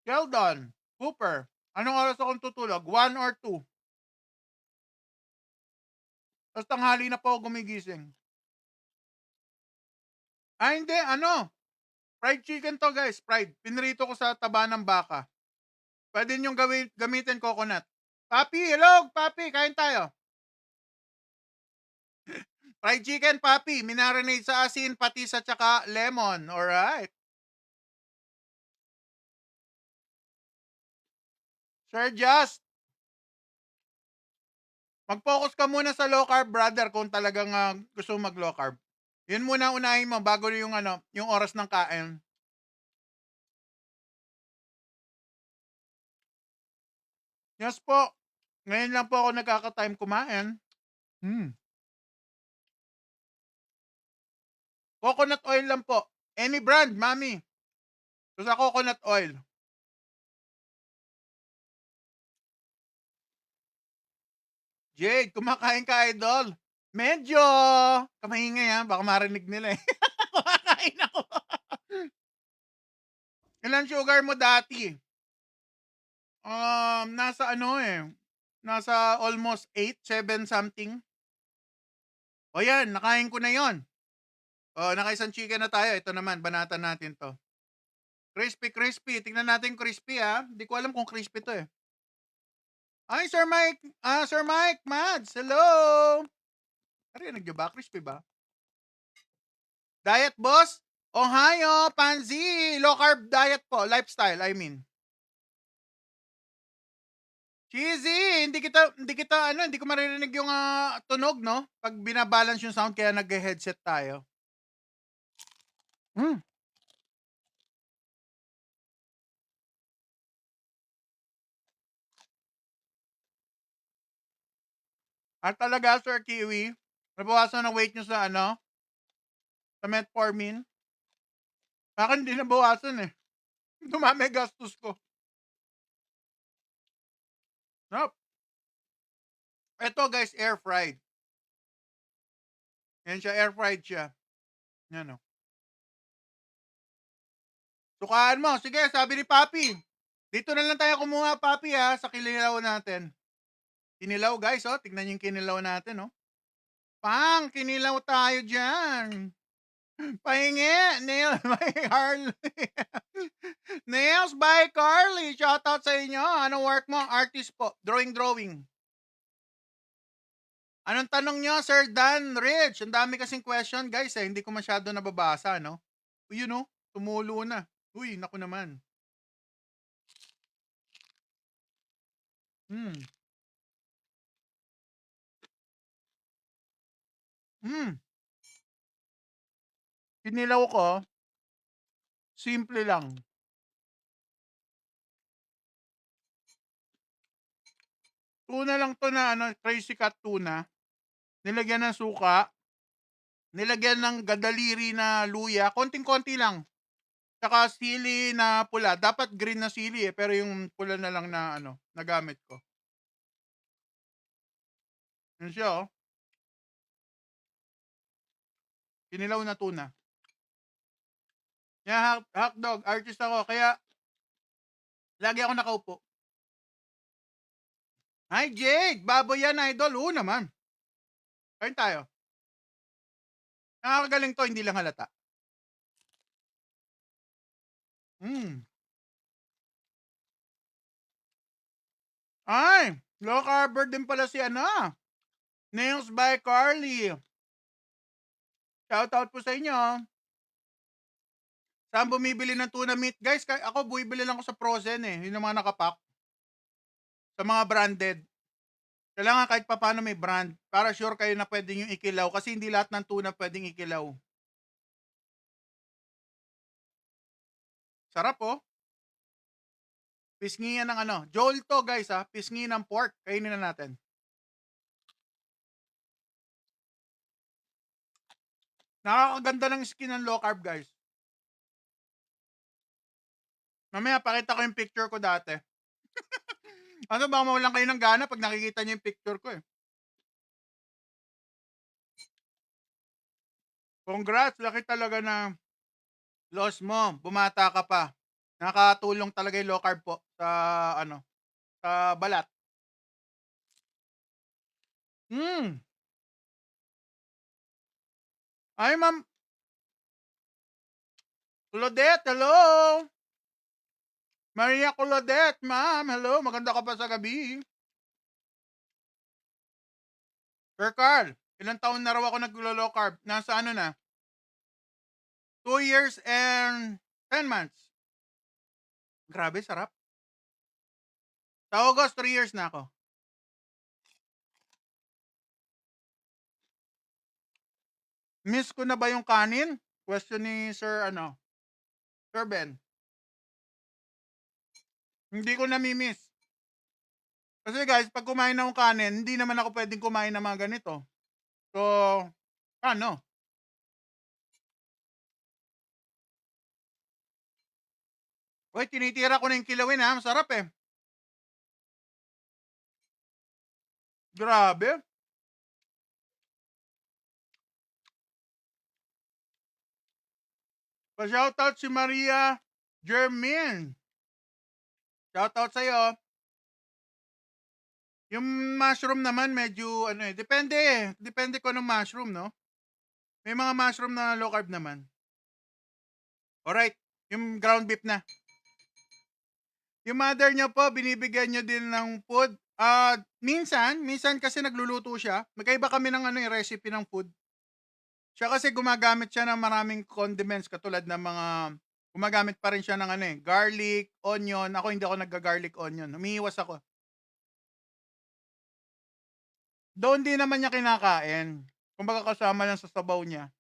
Sheldon, Cooper, anong oras akong tutulog? 1 or 2? Tapos tanghali na po ako gumigising. Hindi, ano, fried chicken to, guys, fried. Pinrito ko sa taba ng baka. Pwede niyong gamitin coconut. Papi, hello, Papi, kain tayo. Fried chicken, Papi, minarinate sa asin, patis at saka lemon. Alright. Sir Just, mag-focus ka muna sa low carb, brother, kung talagang gusto mo mag-low carb. Yun muna unahin mo bago yung ano, yung oras ng kain. Yes po. Ngayon lang po ako nagkaka-time kumain. Coconut oil lang po. Any brand, mami. Basta coconut oil. Jade, kumakain ka, idol. Medyo. Kamahingay ha, baka marinig nila eh. Kumakain ako. Ilan sugar mo dati? Nasa ano eh. Nasa almost 8, 7 something. O yan, nakain ko na yon. O, nakaisang chicken na tayo. Ito naman, banatan natin to. Crispy, crispy. Tingnan natin crispy ha. Hindi ko alam kung crispy to eh. Ay, Sir Mike. Sir Mike, Mads. Hello. Narinig nyo ba? Crispy ba? Diet boss? Ohio, Panzi. Low carb diet po. Lifestyle, I mean. Cheesy, hindi ko maririnig yung tunog, no? Pag binabalance yung sound, kaya nag-headset tayo. Hmm. At talaga, Sir Kiwi, nabawasan ng weight nyo sa ano? Sa metformin. Sa akin, hindi nabawasan eh. Dumami gastos ko. Nope. Ito guys, air fried. Yan siya, air fried siya. Yan o. Sukaan mo. Sige, sabi ni Papi. Dito na lang tayo kumuha, Papi ha, sa kinilaw natin. Kinilaw guys, oh. Tignan yung kinilaw natin, oh. Pang, kinilaw tayo dyan. Pahingi, Nails by Carly. Nails by Carly. Shoutout sa inyo. Anong work mo? Artist po. Drawing. Anong tanong nyo, Sir Dan Rich? Ang dami kasing question, guys. Hindi ko masyado nababasa, no? Uy, yun, no? Tumulo na. Uy, naku naman. Hmm. Kinilaw ko. Simple lang. Tuna lang to na, ano, crazy cat tuna. Nilagyan ng suka. nilagyan ng gadaliri na luya, konting-konti lang. Tsaka sili na pula. Dapat green na sili pero yung pula na lang na nagamit ko. Yun siya oh. Kinilaw na tuna. Yeah, hotdog, artist ako, kaya lagi ako nakaupo. Hi Jake! Baboy yan, idol. Oo naman. Kain tayo. Nakakagaling to, hindi lang halata. Ay! Low carb din pala si Nails by Carly. Shoutout po sa inyo. Saan bumibili ng tuna meat? Guys, ako bumibili lang ako sa frozen eh. Yun ang mga nakapack. Sa mga branded. Kailangan kahit paano may brand. Para sure kayo na pwedeng yung ikilaw. Kasi hindi lahat ng tuna pwedeng ikilaw. Sarap oh. Pisngi yan ng Joel to guys ha. Pisngi ng pork. Kainin na natin. Nakakaganda ng skin ng low carb guys. Mamaya pakita ko yung picture ko dati. Baka mawalan kayo ng gana pag nakikita niyo yung picture ko eh. Congrats, laki talaga na loss mo. Bumata ka pa. Nakatulong talaga yung low carb po sa sa balat. Ay, ma'am. Claudette, hello. Maria Claudette, ma'am. Hello, maganda ka pa sa gabi. Sir Carl, ilang taon na raw ako naglo-low carb? Nasa na? 2 years and 10 months. Grabe, sarap. Sa August, 3 years na ako. Miss ko na ba yung kanin? Question ni Sir Sir Ben. Hindi ko nami-miss. Kasi guys, pag kumain akong kanin, hindi naman ako pwedeng kumain ng mga ganito. So, ano? Uy, tinitira ko na yung kilawin ha. Masarap eh. Grabe. Pa-shoutout si Maria Jermin. Shoutout sa'yo. Yung mushroom naman medyo depende eh. Depende ko ng mushroom, no? May mga mushroom na low carb naman. Alright, yung ground beef na. Yung mother niyo po, binibigyan niyo din ng food. Minsan kasi nagluluto siya. Magkaiba kami ng recipe ng food. Siya kasi gumagamit siya ng maraming condiments katulad ng mga gumagamit pa rin siya ng garlic, onion. Ako hindi ako nagga-garlic onion. Umiiwas ako. Doon din naman niya kinakain. Kumbaga kasama lang sa sabaw niya.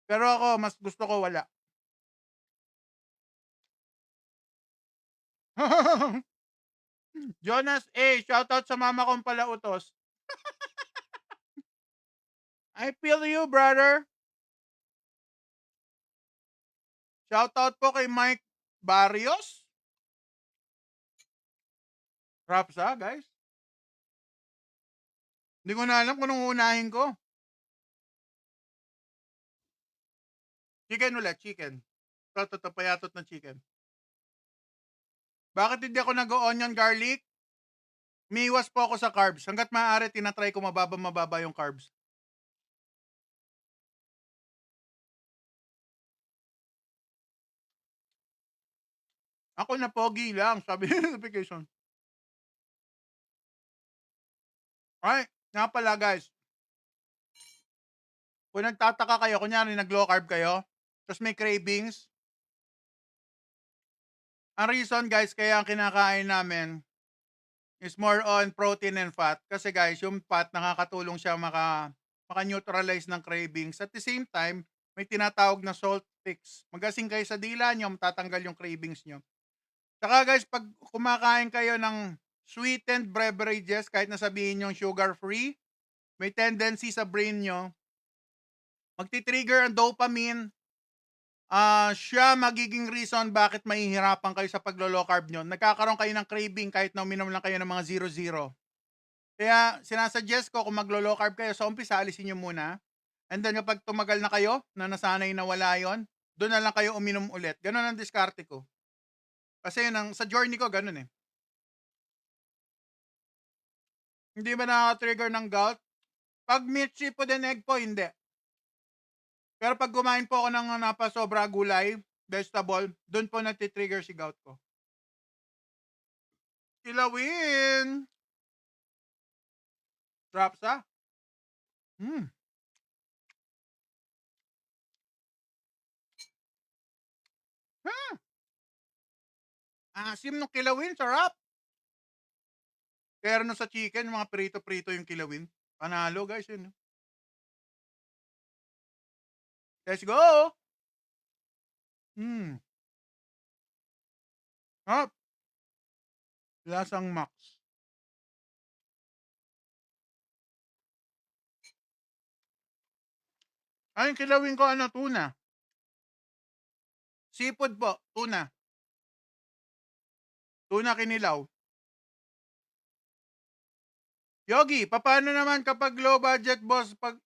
Pero ako, mas gusto ko wala. Jonas A. Shoutout sa mama kong palautos. I feel you, brother. Shoutout po kay Mike Barrios. Raps guys. Hindi ko na alam kung anong unahin ko. Chicken ulit, chicken. Ito, payatot na chicken. Bakit hindi ako nag-onion garlic? Umiiwas po ako sa carbs. Hanggat maaari, tinatry ko mababa yung carbs. Ako na pogi lang, sabi ng notification. Ay, nga pala guys. Kung nagtataka kayo, kunyari nag-low carb kayo, tapos may cravings, ang reason guys, kaya ang kinakain namin is more on protein and fat. Kasi guys, yung fat nakakatulong siya maka-neutralize ng cravings. At the same time, may tinatawag na salt fix. Magasing kayo sa dila nyo, matatanggal yung cravings nyo. Saka guys, pag kumakain kayo ng sweetened beverages, kahit na sabihin yung sugar-free, may tendency sa brain nyo magti-trigger ang dopamine. Siya magiging reason bakit mahihirapan kayo sa paglo-low carb nyo. Nagkakaroon kayo ng craving kahit na uminom lang kayo ng mga 0-0. Kaya sinasuggest ko kung maglo-low carb kayo sa umpisa, alisin nyo muna. And then kapag tumagal na kayo, na nasanay na wala yon, doon na lang kayo uminom ulit. Ganun ang diskarte ko. Kasi sa journey ko, ganun eh. Hindi ba nakaka-trigger ng gout? Pag meat, seafood, and egg po, hindi. Pero pag kumain po ako ng napasobra gulay, vegetable, doon po nati-trigger si gout ko. Kilawin! Sarap sa. Asim ng kilawin, sarap! Pero sa chicken, mga prito-prito yung kilawin. Panalo guys yun. Let's go! Sarap! Lasang Max. Ay, yung kilawin ko tuna. Seafood po, tuna. Tuna kinilaw. Yogi, paano naman kapag low budget boss pag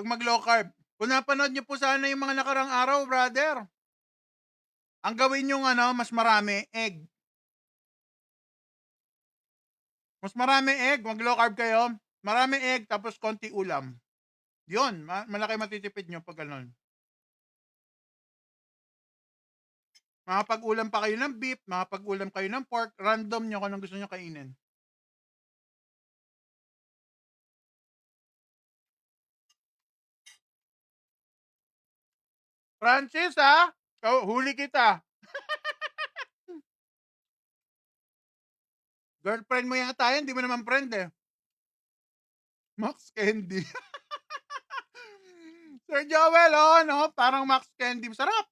mag-low carb? Kung napanood niyo po sana yung mga nakarang araw, brother. Ang gawin nyo mas marami, egg. Mas marami egg, mag-low carb kayo. Marami egg, tapos konti ulam. Yun, malaki matitipid nyo pag ganun. Makapag-ulam pa kayo ng beef, makapag-ulam kayo ng pork, random nyo kung anong gusto nyo kainin. Francis, huli kita. Girlfriend mo yata yan, di mo naman friend eh. Max Candy. Sir Joel, parang Max Candy. Sarap.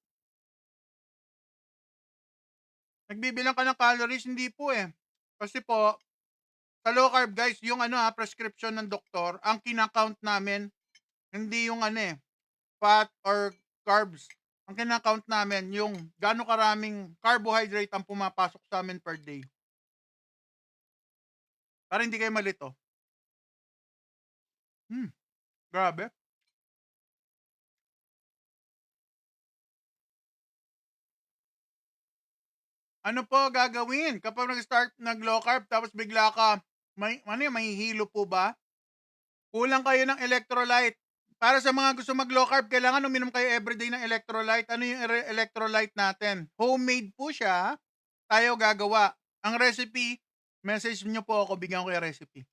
Nagbibilang ka ng calories, hindi po eh. Kasi po, sa low carb guys, yung prescription ng doktor, ang kinakount namin, hindi yung fat or carbs. Ang kinakount namin, yung gaano karaming carbohydrate ang pumapasok sa amin per day. Para hindi kayo malito. Grabe. Ano po gagawin kapag nag-start nag-low carb tapos bigla ka, mahihilo po ba? Kulang kayo ng electrolyte. Para sa mga gusto mag-low carb, kailangan uminom kayo everyday ng electrolyte. Ano yung electrolyte natin? Homemade po siya. Tayo gagawa. Ang recipe, message nyo po ako, bigyan ko yung recipe.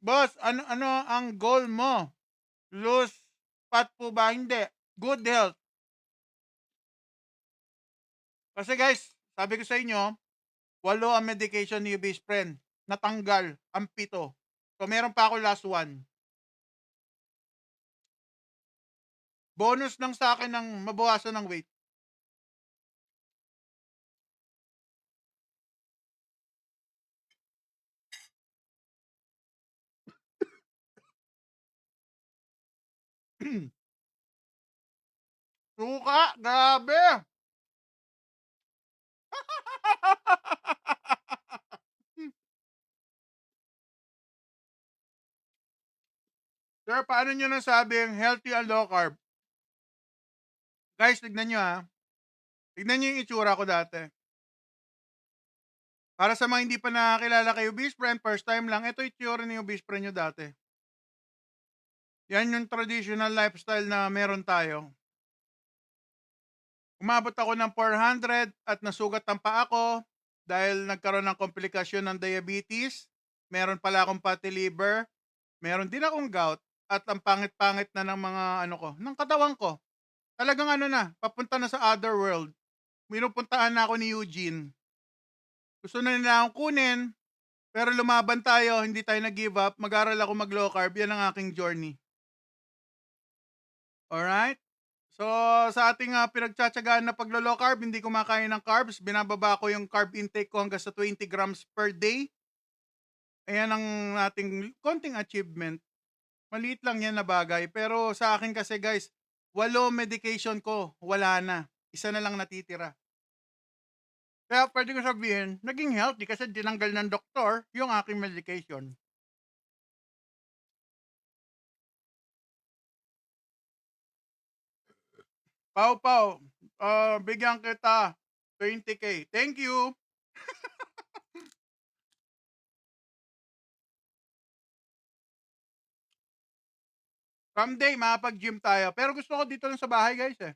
Boss, ano ang goal mo? Lose fat po ba? Hindi. Good health. Kasi guys, sabi ko sa inyo, 8 ang medication ni best friend. Natanggal ang 7. So meron pa ako last one. Bonus lang sa akin ng mabawasan ng weight. Suka, grabe. Sir, paano nyo nasabing healthy and low carb? Guys, tignan nyo Tignan nyo yung itsura ko dati. Para sa mga hindi pa nakakilala kay Ubis Friend, first time lang, ito yung itsura ni Ubis Friend nyo dati. Yan yung traditional lifestyle na meron tayo. Umabot ako ng 400 at nasugat ang paa ko dahil nagkaroon ng komplikasyon ng diabetes. Meron pala akong fatty liver. Meron din akong gout at ang pangit-pangit na ng mga ng katawan ko. Talagang papunta na sa other world. Pinupuntahan na ako ni Eugene. Gusto na nila akong kunin, pero lumaban tayo, hindi tayo nag-give up. Mag-aral ako mag-low carb. Yan ang aking journey. Alright? So, sa ating pinagtsatsagaan na paglo-low carb, hindi kumakain ng carbs. Binababa ko yung carb intake ko hanggang sa 20 grams per day. Ayan ang ating konting achievement. Maliit lang yan na bagay. Pero sa akin kasi guys, 8 medication ko, wala na. Isa na lang natitira. Kaya pwede ko sabihin, naging healthy kasi tinanggal ng doktor yung aking medication. Pau Pau, bigyan kita 20K. Thank you. Someday, makapag-gym tayo. Pero gusto ko dito lang sa bahay, guys, eh.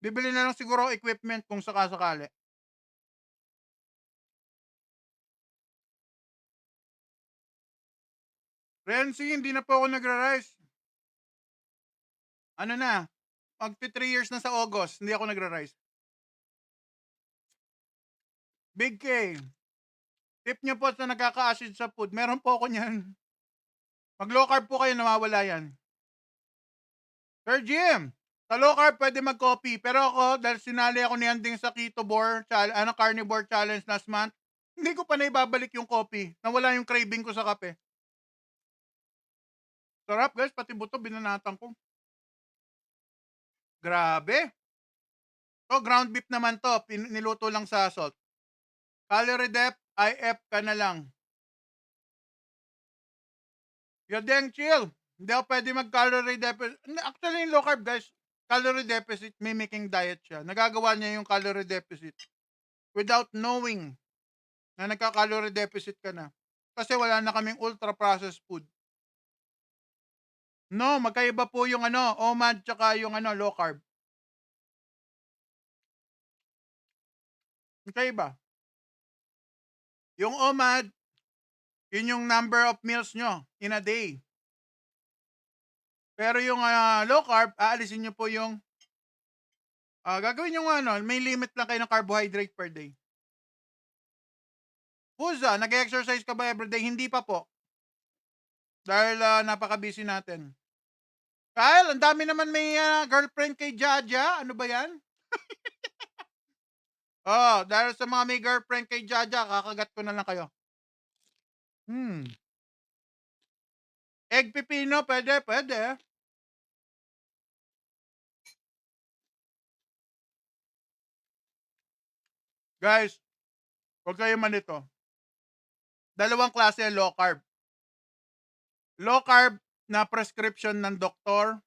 Bibili na lang siguro ako equipment kung sakasakali. Renzi, hindi na po ako nagra-rise. Ano na, magti 3 years na sa August, hindi ako nagra-rise. Big K, tip niyo po sa nagkaka-acid sa food. Meron po ako niyan. Mag low carb po kayo, nawawala yan. Sir Jim, sa low carb pwede mag-coffee. Pero ako, dahil sinali ako ni Anding sa carnivore challenge last month, hindi ko pa na ibabalik yung coffee. Nawala yung craving ko sa kape. Sarap guys, pati buto binanatan ko. Grabe. To, ground beef naman to. Niluto lang sa salt. Calorie dep, IF ka na lang. Yadeng chill. Hindi ako pwede mag-calorie deficit. Actually, yung low carb guys, calorie deficit mimicking diet siya. Nagagawa niya yung calorie deficit without knowing na nagka-calorie deficit ka na. Kasi wala na kaming ultra-processed food. No, magkaiba po yung OMAD tsaka yung low carb. Magkaiba. Yung OMAD, yun yung number of meals nyo in a day. Pero yung low carb, aalisin nyo po yung gagawin yung may limit lang kayo ng carbohydrate per day. Puza, nag-exercise ka ba everyday? Hindi pa po. Dahil napaka-busy natin. Kyle, ang dami naman may girlfriend kay Jaja. Ano ba yan? Dahil sa mga may girlfriend kay Jaja, kakagat ko na lang kayo. Egg pipino, pwede. Guys, huwag kayo manito. Dalawang klase low carb. Low carb na prescription ng doktor,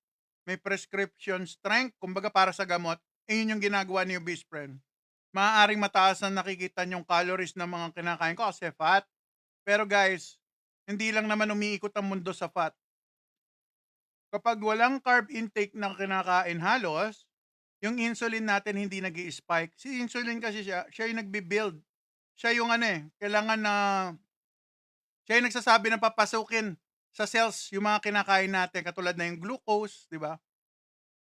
may prescription strength, kumbaga para sa gamot, yun yung ginagawa ni Obese Friend. Maaaring mataas na nakikita yung calories ng mga kinakain ko kasi fat. Pero guys, hindi lang naman umiikot ang mundo sa fat. Kapag walang carb intake na kinakain halos, yung insulin natin hindi nag-i-spike. Si insulin kasi siya yung nagbi-build. Siya yung kailangan na siya yung nagsasabi na papasukin sa cells yung mga kinakain natin katulad na yung glucose, di ba?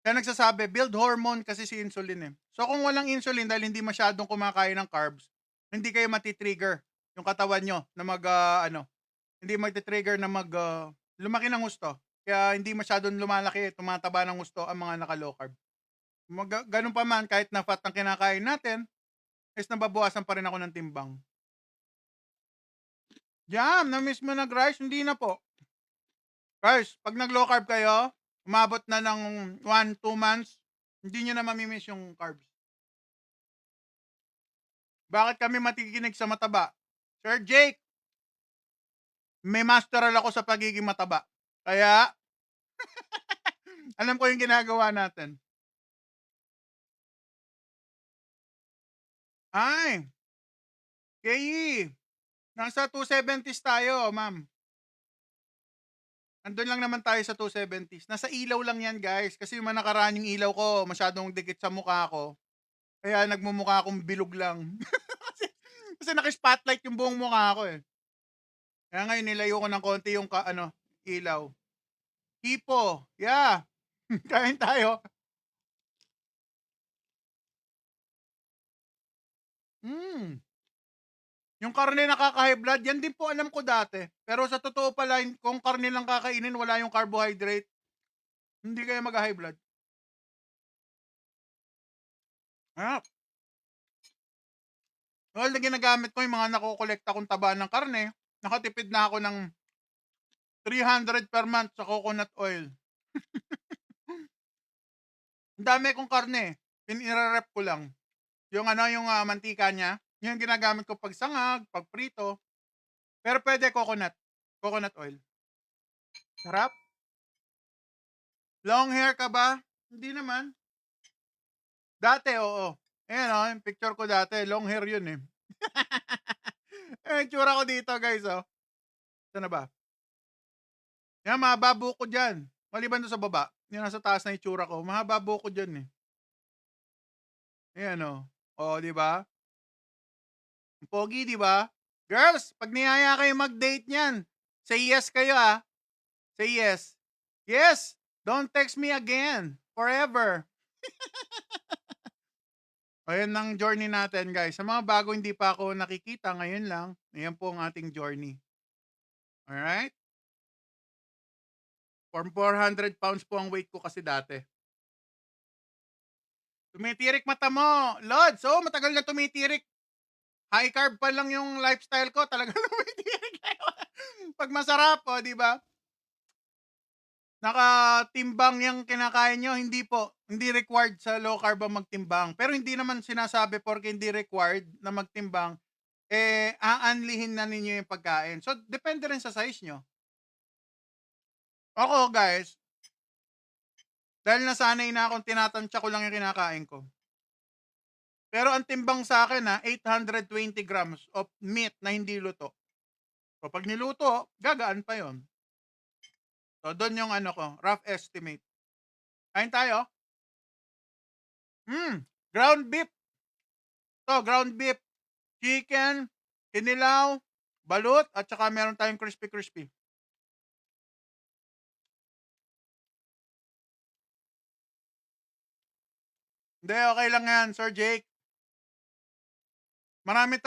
Kaya nagsasabi, build hormone kasi si insulin eh. So kung walang insulin dahil hindi masyadong kumakain ng carbs, hindi kayo matitrigger yung katawan nyo na hindi magti-trigger na lumaki ng gusto. Kaya hindi masyadong lumalaki, tumataba ng gusto ang mga naka-low carb. Ganun pa man, kahit na fat ang kinakain natin, is nababawasan pa rin ako ng timbang. Jam, na-miss mo nag-rice? Hindi na po. Guys, pag nag-low carb kayo, umabot na ng 1-2 months, hindi nyo na mamimiss yung carbs. Bakit kami matikinig sa mataba? Sir Jake, may masteral ako sa pagiging mataba. Kaya, alam ko yung ginagawa natin. Ay, Kay, nasa 270s tayo, ma'am. Andun lang naman tayo sa 270s. Nasa ilaw lang yan, guys. Kasi yung nakaraan yung ilaw ko, masyadong dikit sa mukha ko. Kaya nagmumukha akong bilog lang. kasi naka-spotlight yung buong mukha ko eh. Kaya ngayon nilayo ko ng konti yung ilaw. Hipo, yeah. Kain tayo. Yung karne nakaka-high blood, yan din po alam ko dati. Pero sa totoo pala, kung karne lang kakainin, wala yung carbohydrate, hindi kayo mag-high blood. Well, na ginagamit ko yung mga nakokolekta kong taba ng karne, nakatipid na ako ng 300 per month sa coconut oil. Ang dami kong karne, inire-rep ko lang. Yung ano, yung mantika niya, yun yung ginagamit ko pag sangag, pag prito. Pero pwede coconut oil. Sarap. Long hair ka ba? Hindi naman. Dati, oo. Ayan yung picture ko dati, long hair yun eh. Yung tsura ko dito guys, oh. Saan na ba? Yan, mahaba buko dyan. Maliban doon sa baba, yung nasa taas na itsura ko, mahaba buko dyan eh. Ayan di ba? Ang pogi, di ba? Girls, pag niyaya kayo mag-date niyan, say yes kayo Say yes. Yes! Don't text me again. Forever. Ayan ang journey natin, guys. Sa mga bago hindi pa ako nakikita, ngayon lang, ayan po ang ating journey. Alright? From 400 pounds po ang weight ko kasi dati. Tumitirik mata mo. Lods, matagal na tumitirik. High carb pa lang yung lifestyle ko. Talaga tumitirik kayo. Pag masarap, di ba? Nakatimbang yung kinakain nyo, hindi po. Hindi required sa low carb ang magtimbang. Pero hindi naman sinasabi porque hindi required na magtimbang, aanlihin na ninyo yung pagkain. So, depende rin sa size nyo. Ako, guys, dahil nasanay na akong tinatansya ko lang yung kinakain ko. Pero ang timbang sa akin 820 grams of meat na hindi luto. So, pag niluto, gagaan pa yon. So, doon yung rough estimate. Kain tayo. Ground beef. Ground beef. Chicken, kinilaw, balut, at saka meron tayong crispy. Hindi, okay lang yan, Sir Jake. Marami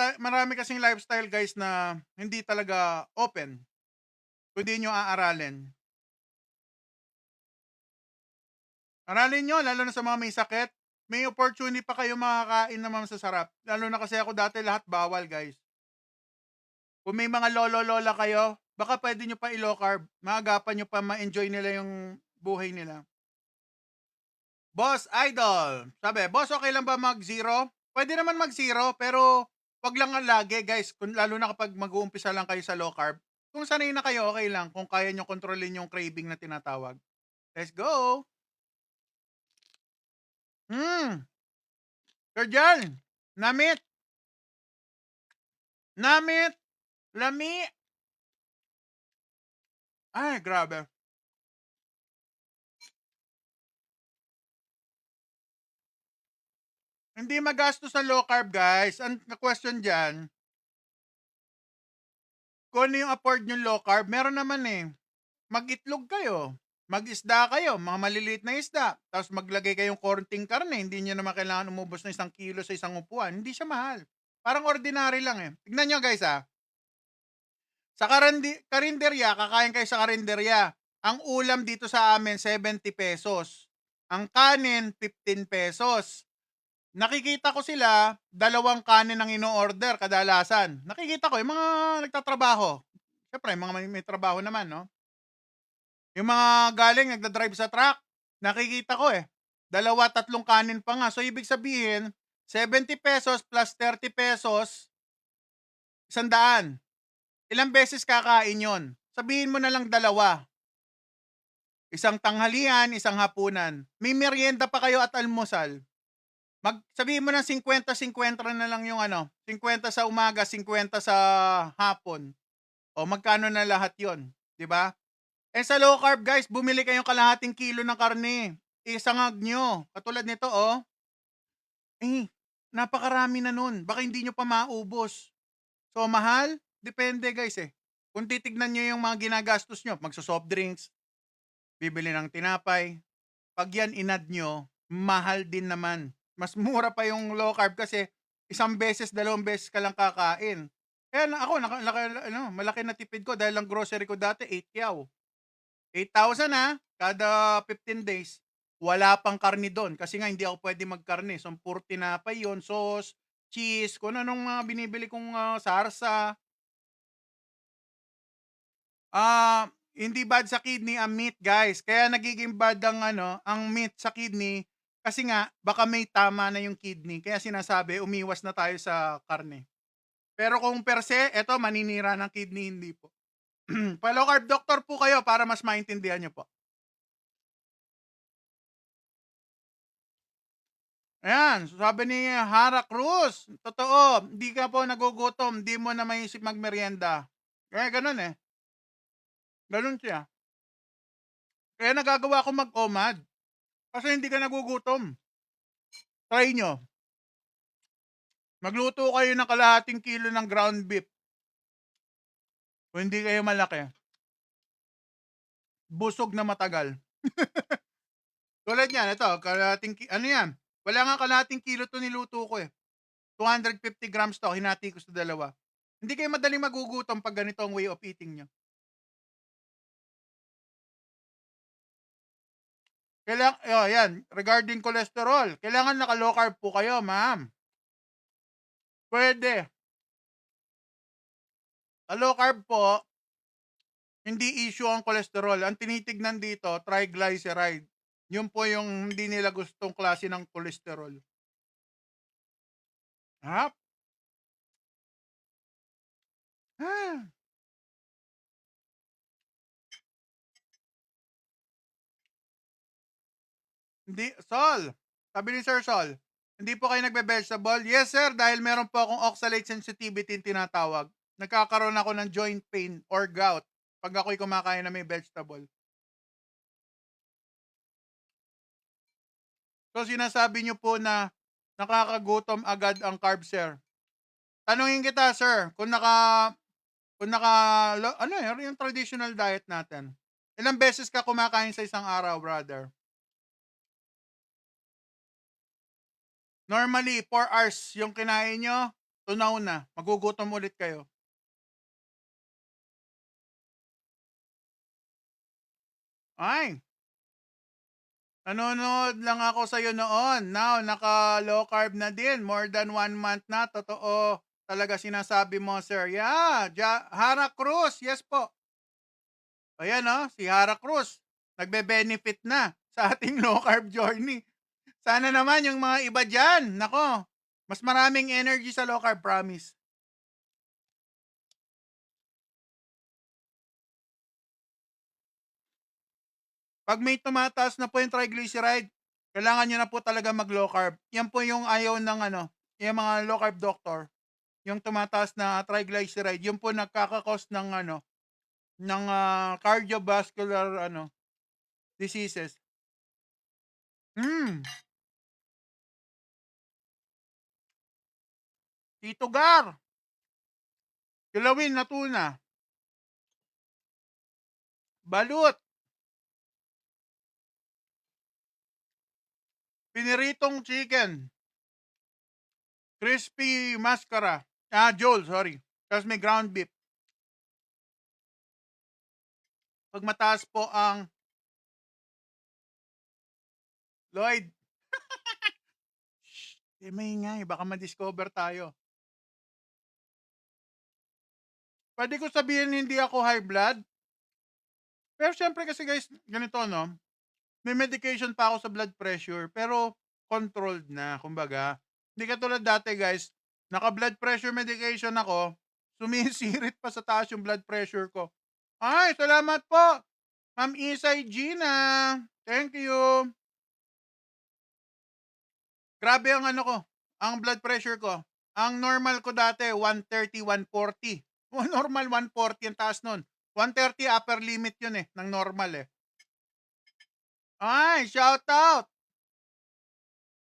kasing lifestyle, guys, na hindi talaga open. Kung hindi nyo aaralin. Aralin nyo, lalo na sa mga may sakit. May opportunity pa kayo makakain na masasarap. Lalo na kasi ako dati lahat bawal, guys. Kung may mga lolo-lola kayo, baka pwede nyo pa i-low carb. Maagapan nyo pa ma-enjoy nila yung buhay nila. Boss Idol, sabi, boss, okay lang ba mag-zero? Pwede naman mag-zero, pero wag lang lagi, guys. Lalo na kapag mag-uumpisa lang kayo sa low carb. Kung sanay na kayo, okay lang. Kung kaya nyo kontrolin yung craving na tinatawag. Let's go! Sir John, namit, lami. Ay, grabe. Hindi magastos sa low carb, guys. Ang question dyan, kung ano yung afford nyo low carb, meron naman mag-itlog kayo, mag-isda kayo, mga maliliit na isda, tapos maglagay kayong konting karne, hindi nyo naman kailangan umubos ng 1 kilo sa isang upuan, hindi siya mahal. Parang ordinary lang Tignan nyo, guys Sa karinderya, kakain kayo sa karinderya. Ang ulam dito sa amin, 70 pesos. Ang kanin, 15 pesos. Nakikita ko sila, 2 kanin ang ino-order kadalasan. Nakikita ko, yung mga nagtatrabaho. Siyempre, mga may trabaho naman, no? Yung mga galing, nagdadrive sa truck, nakikita ko 2, 3 kanin pa nga. So, ibig sabihin, 70 pesos plus 30 pesos, 100. Ilang beses kakain yon? Sabihin mo na lang 2. Isang tanghalian, isang hapunan. May merienda pa kayo at almusal. Sabihin mo ng 50-50 na lang yung 50 sa umaga, 50 sa hapon. O magkano na lahat yon, di ba? Sa low carb, guys, bumili kayong kalahating kilo ng karne. Isangag nyo. Katulad nito, napakarami na nun. Baka hindi nyo pa maubos. So, mahal? Depende, guys Kung titignan nyo yung mga ginagastos nyo, magso-soft drinks, bibili ng tinapay. Pag yan inad nyo, mahal din naman. Mas mura pa yung low carb kasi 1 beses, 2 beses ka lang kakain. Kaya ako, malaki na tipid ko dahil ang grocery ko dati, 8 yaw. 8,000 kada 15 days. Wala pang karne doon kasi nga hindi ako pwede magkarne. So, puro tinapay yun, sauce, cheese, kung anong mga binibili kong sarsa. Hindi bad sa kidney ang meat, guys. Kaya nagiging bad ang meat sa kidney kasi nga baka may tama na yung kidney. Kaya sinasabi, umiwas na tayo sa karne. Pero kung per se, eto maninira ng kidney, hindi po. Pa-low carb doctor po kayo para mas maintindihan nyo po. Ayan, sabi ni Hara Cruz, totoo, hindi ka po nagugutom, hindi mo na maisip magmerienda. Kaya ganun eh. Ganun siya. Kaya nagagawa ko mag-OMAD. Kasi hindi ka nagugutom. Try nyo. Magluto kayo ng kalahating kilo ng ground beef. Kung hindi kayo malaki. Busog na matagal. Tulad yan, ito, ano yan? Wala nga kalahating kilo to niluto ko eh. 250 grams to, hinati ko sa dalawa. Hindi kayo madaling magugutom pag ganito ang way of eating nyo. Yan, regarding cholesterol, kailangan naka-low carb po kayo, ma'am. Pwede. Low carb po, hindi issue ang cholesterol. Ang tinitignan dito, triglyceride. Yun po yung hindi nila gustong klase ng cholesterol. Ha? Ah. Hindi, Sol. Sabi ni Sir Sol, hindi po kayo nagbe-vegetable? Yes, sir, dahil meron po akong oxalate sensitivity tinatawag. Nagkakaroon ako ng joint pain or gout pag ako'y kumakain na may vegetable. So, sinasabi nyo po na nakakagutom agad ang carb, sir. Tanungin kita, sir, kung yung traditional diet natin. Ilang beses ka kumakain sa isang araw, brother? Normally, 4 hours yung kinain nyo, tunaw na. Magugutom ulit kayo. Ay, nanonood lang ako sa'yo noon. Now, naka-low carb na din. More than 1 month na. Totoo talaga sinasabi mo, sir. Yeah, Hara Cruz. Yes po. Ayan si Hara Cruz. Nagbe-benefit na sa ating low carb journey. Sana naman yung mga iba dyan. Nako, mas maraming energy sa low carb, promise. Pag may tumataas na po yung triglyceride, kailangan nyo na po talaga mag-low carb. Yan po yung ayaw ng yung mga low carb doctor. Yung tumataas na triglyceride, yun po nagkakakos ng cardiovascular diseases. Tito Gar, kilawin na tuna, balut, piniritong chicken, crispy mascara, Joel, sorry, tapos may ground beef. Pag mataas po ang Lloyd, may ingay, baka ma-discover tayo. Pwede ko sabihin hindi ako high blood. Pero syempre kasi guys, ganito may medication pa ako sa blood pressure, pero controlled na, kumbaga. Hindi katulad dati guys, naka-blood pressure medication ako, sumisirit pa sa taas yung blood pressure ko. Ay, salamat po, Ma'am Isay Gina. Thank you. Grabe ang ang blood pressure ko. Ang normal ko dati, 130, 140. Normal 140 ang taas nun. 130 upper limit yun ng normal Ay, shout out.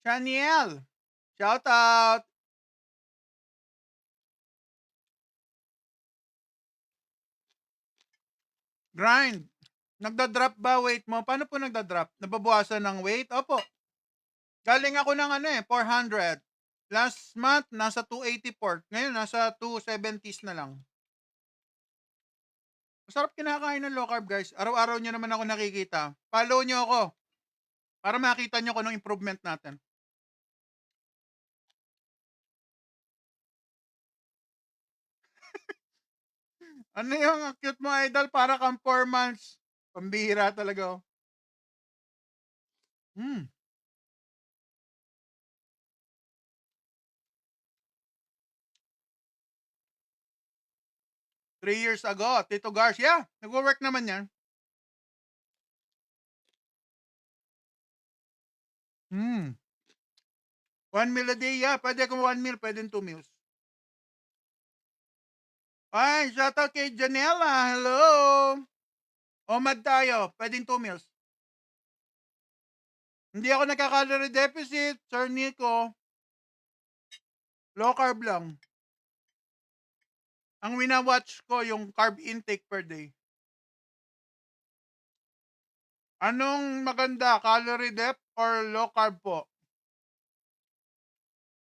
Chaniel. Shout out. Grind. Nagda-drop ba weight mo? Paano po nagda-drop? Nababawasan ng weight? Opo. Galing ako ng 400. Last month, nasa 284. Ngayon, nasa 270s na lang. Masarap kinakain ng low carb, guys. Araw-araw nyo naman ako nakikita. Follow nyo ako para makita nyo kung anong improvement natin. Ano yung cute mo, idol? Para kang 4 months. Pambihira talaga. Oh. Hmm. Three years ago, Tito Garcia. Nag-work naman yan. Hmm. 1 meal a day, yeah. Pwede kung 1 meal, pwede 2 meals. Ay, shoutout kay Janela. Hello. Omad tayo. Pwedeng 2 meals. Hindi ako nagka-calorie deficit, Sir Nico. Low carb lang. Ang wina-watch ko yung carb intake per day. Anong maganda, calorie dep or low carb po?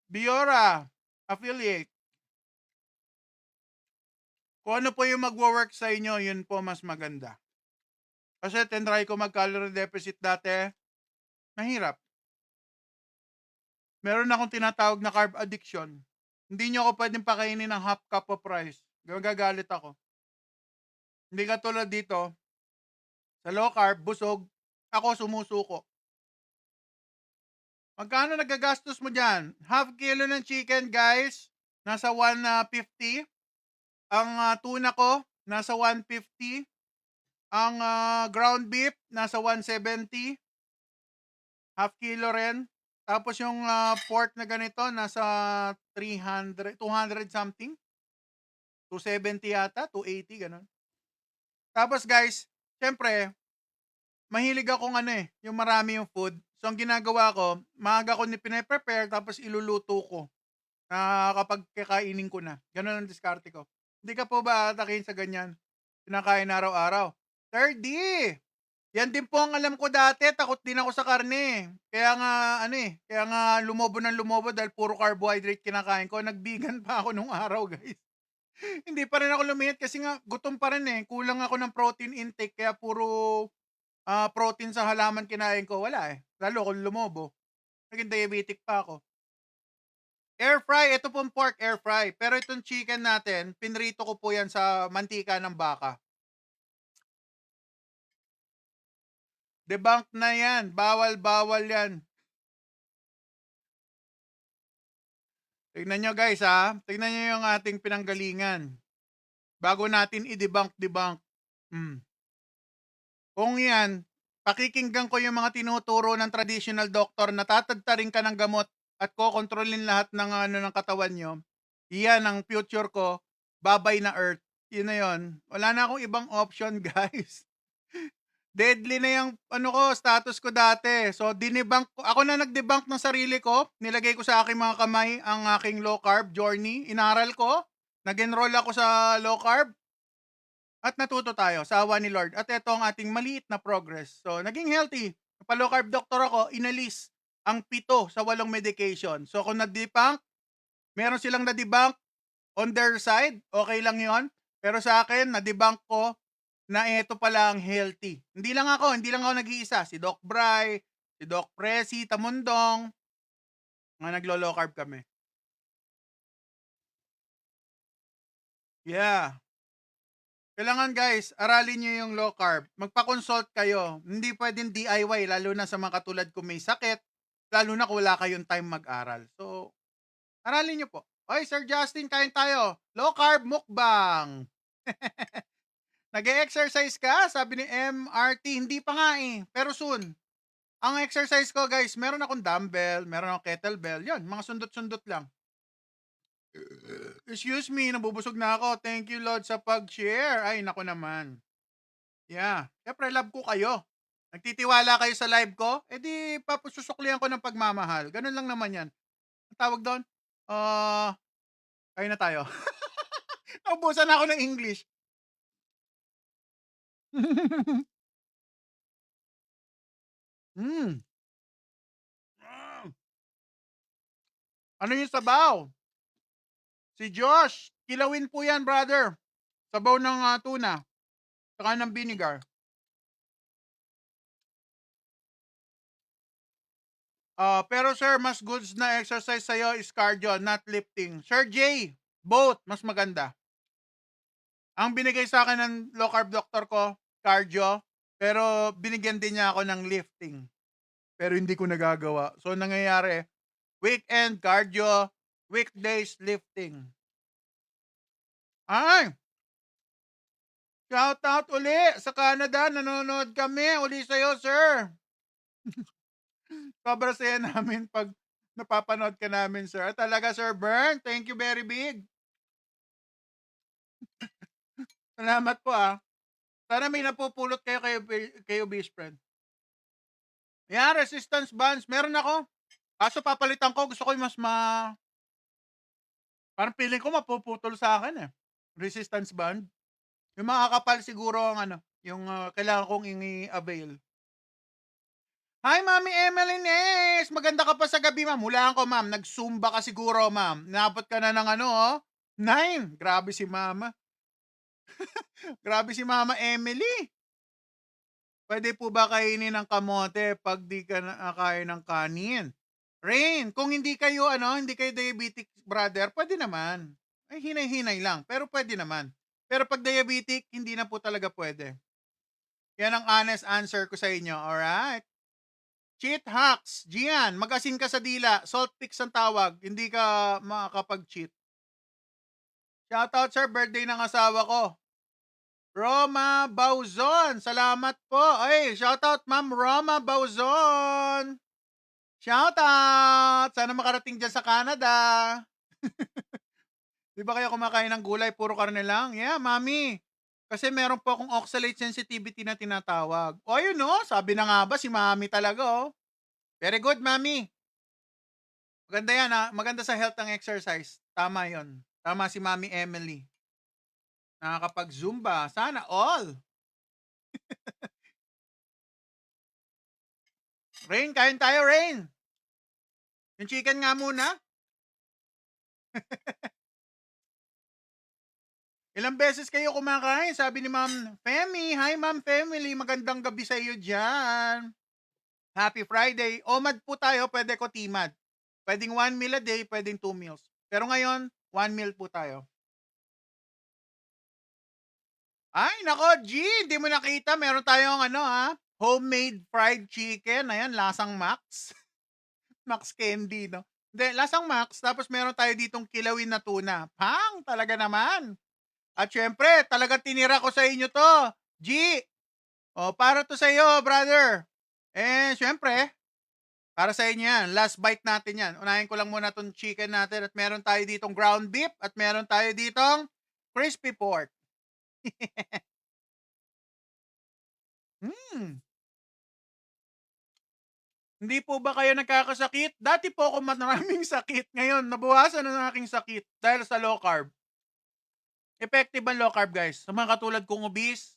Biora, affiliate. Kung ano po yung magwo-work sa inyo, yun po mas maganda. Kasi tinry ko mag-calorie deficit dati, mahirap. Meron akong tinatawag na carb addiction. Hindi nyo ako pwedeng pakainin ng half cup of rice. Gagalit ako. Hindi katulad dito, sa low carb, busog, ako sumusuko. Magkano nagagastos mo dyan? Half kilo ng chicken, guys, nasa 150. Ang tuna ko, nasa 150. Ang ground beef, nasa 170. Half kilo rin. Tapos yung pork na ganito, nasa 200 something. 270 yata, 280, ganun. Tapos guys, syempre, mahilig akong yung marami yung food. So, ang ginagawa ko, maaga ko pine-prepare, tapos iluluto ko na kapag kakainin ko na. Ganun ang diskarte ko. Hindi ka po ba atakin sa ganyan? Pinakain araw-araw. 3D! Yan din po ang alam ko dati, takot din ako sa karne. Kaya nga, kaya nga lumobo ng lumobo dahil puro carbohydrate kinakain ko. Nagbigan pa ako nung araw, guys. Hindi pa rin ako lumihit kasi nga gutom pa rin eh. Kulang ako ng protein intake kaya puro protein sa halaman kinain ko. Wala eh. Lalo kung lumobo. Naging diabetic pa ako. Air fry, ito pong pork air fry. Pero itong chicken natin, pinrito ko po yan sa mantika ng baka. Debunk na yan. Bawal-bawal yan. Tignan nyo guys ha. Tignan nyo yung ating pinanggalingan. Bago natin i-debunk. Kung yan, pakikinggan ko yung mga tinuturo ng traditional doctor na tatagtarin ka ng gamot at kokontrolin lahat ng ng katawan nyo. Iyan ang future ko. Babay na earth. Yun na yun. Wala na akong ibang option guys. Deadly na yung status ko dati. So, dinebunk ko. Ako na nag-debunk ng sarili ko. Nilagay ko sa aking mga kamay ang aking low carb journey. Inaral ko. Nag-enroll ako sa low carb. At natuto tayo sa awa ni Lord. At ito ang ating maliit na progress. So, naging healthy. Pa-low carb doctor ako, inalis ang 7 sa 8 medication. So, kung nag-debunk, meron silang na-debunk on their side, okay lang yon. Pero sa akin, na-debunk ko na ito pala ang healthy. Hindi lang ako nag-iisa. Si Doc Bry, si Doc Presi, Tamundong, mga naglo-low carb kami. Yeah. Kailangan guys, aralin nyo yung low carb. Magpa-consult kayo. Hindi pwedeng DIY, lalo na sa mga katulad kung may sakit, lalo na kung wala kayong time mag-aral. So, aralin nyo po. Oy, Sir Justin, kain tayo. Low carb mukbang. Nag-e-exercise ka? Sabi ni MRT. Hindi pa nga eh. Pero soon. Ang exercise ko guys, meron akong dumbbell, meron akong kettlebell. Yan, mga sundot-sundot lang. Excuse me, nabubusog na ako. Thank you Lord sa pag-share. Ay, nako naman. Yeah. Siyempre, love ko kayo. Nagtitiwala kayo sa live ko, edi papususuklihan ko ng pagmamahal. Ganun lang naman yan. Ang tawag doon, kain na tayo. Naubusan ako ng English. Mm. Ano yung sabaw? Si Josh, kilawin po yan, brother. Sabaw ng tuna. Saka ng vinegar. Pero sir, mas goods na exercise sa'yo is cardio, not lifting. Sir J, both, mas maganda. Ang binigay sa akin ng low carb doctor ko, cardio, pero binigyan din niya ako ng lifting. Pero hindi ko nagagawa. So, nangyayari, weekend cardio, weekdays lifting. Ay! Shout out uli sa Canada. Nanonood kami uli sa'yo, sir. Sobrang saya namin pag napapanood ka namin, sir. Talaga, Sir Bern. Thank you very big. Salamat po, Sana may napupulot kayo kay obese friend. Yan, resistance bands. Meron ako. Kaso papalitan ko. Gusto ko yung parang feeling ko mapuputol sa akin eh. Resistance band. Yung makakapal siguro ang yung kailangan kong i-avail. Hi, Mami Emeline. Maganda ka pa sa gabi, ma'am. Hulaan ko, ma'am. Nag-zumba ka siguro, ma'am. Napot ka na ng 9. Grabe si mama. Grabe si Mama Emily. Pwede po ba kainin ng kamote pag di ka nakakain ng kanin? Rain, kung hindi kayo diabetic brother, pwede naman. Ay, hinay-hinay lang, pero pwede naman. Pero pag diabetic, hindi na po talaga pwede. Yan ang honest answer ko sa inyo, alright? Cheat hacks. Gian, mag-asin ka sa dila. Salt picks ang tawag. Hindi ka makakapag-cheat. Shoutout, sir. Birthday ng asawa ko. Roma Bauzon. Salamat po. Ay, shoutout, Ma'am Roma Bauzon. Shoutout. Sana makarating dyan sa Canada. Di ba kayo kumakain ng gulay? Puro karne lang? Yeah, mami. Kasi meron po akong oxalate sensitivity na tinatawag. O, yun sabi na nga ba si mami talaga, Very good, mami. Maganda yan, Maganda sa health ang exercise. Tama yon. Tama si Mami Emily. Nakakapag-zumba. Sana all. Rain, kain tayo, Rain. Yung chicken nga muna. Ilang beses kayo kumakain? Sabi ni Ma'am Femi. Hi, Ma'am Family. Magandang gabi sa iyo dyan. Happy Friday. OMAD po tayo. Pwede ko TMAD. Pwedeng 1 meal a day, pwedeng 2 meals. Pero ngayon, 1 meal po tayo. Ay, nako, G, hindi mo nakita. Meron tayong homemade fried chicken. Ayan, lasang Max. Max Candy, no? Hindi, lasang Max. Tapos meron tayo ditong kilawin na tuna. Pang, talaga naman. At syempre, talagang tinira ko sa inyo to. G, para to sa iyo, brother. Syempre, para sa inyo yan. Last bite natin yan. Unahin ko lang muna tong chicken natin at meron tayo ditong ground beef at meron tayo ditong crispy pork. Hindi po ba kayo nagkakasakit? Dati po ako maraming sakit. Ngayon, nabawasan na ng aking sakit dahil sa low carb. Effective ang low carb, guys. Sa mga katulad kong obese,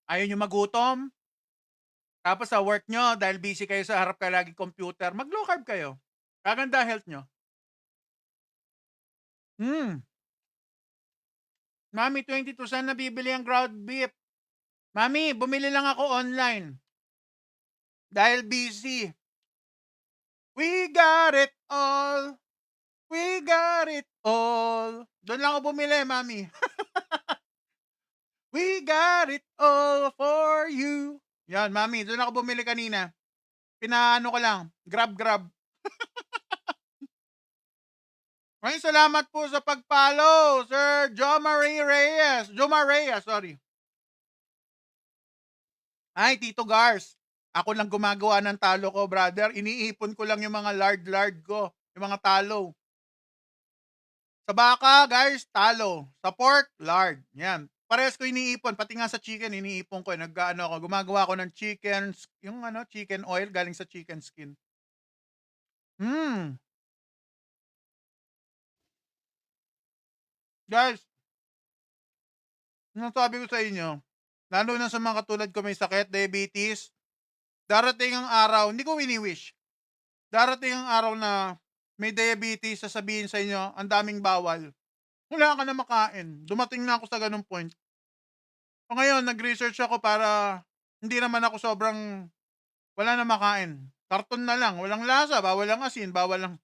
ayaw nyo magutom, tapos sa work nyo, dahil busy kayo sa harap ka lagi computer, mag-low carb kayo. Kaganda health nyo. Mami, 22 saan nabibili ang ground beef? Mami, bumili lang ako online. Dahil busy. We got it all. We got it all. Doon lang ako bumili, Mami. We got it all for you. Yan, Mami. Doon ako bumili kanina. Pinaano ko lang. Grab. Ay, salamat po sa pag-follow, Sir Jomar Reyes, sorry. Ay, Tito Gars. Ako lang gumagawa ng talo ko, brother. Iniipon ko lang yung mga lard ko. Yung mga talo. Sa baka, guys, talo. Sa pork, lard. Yan. Parehas ko iniipon. Pati nga sa chicken, iniipon ko. Gumagawa ko ng chicken, chicken oil galing sa chicken skin. Guys, sabi ko sa inyo, lalo na sa mga katulad ko may sakit, diabetes, darating ang araw, hindi ko wini-wish, darating ang araw na may diabetes, sasabihin sa inyo, ang daming bawal. Wala ka na makain. Dumating na ako sa ganung point. So ngayon, nag-research ako para hindi naman ako sobrang wala na makain. Karton na lang, walang lasa, bawal ang asin, bawal lang.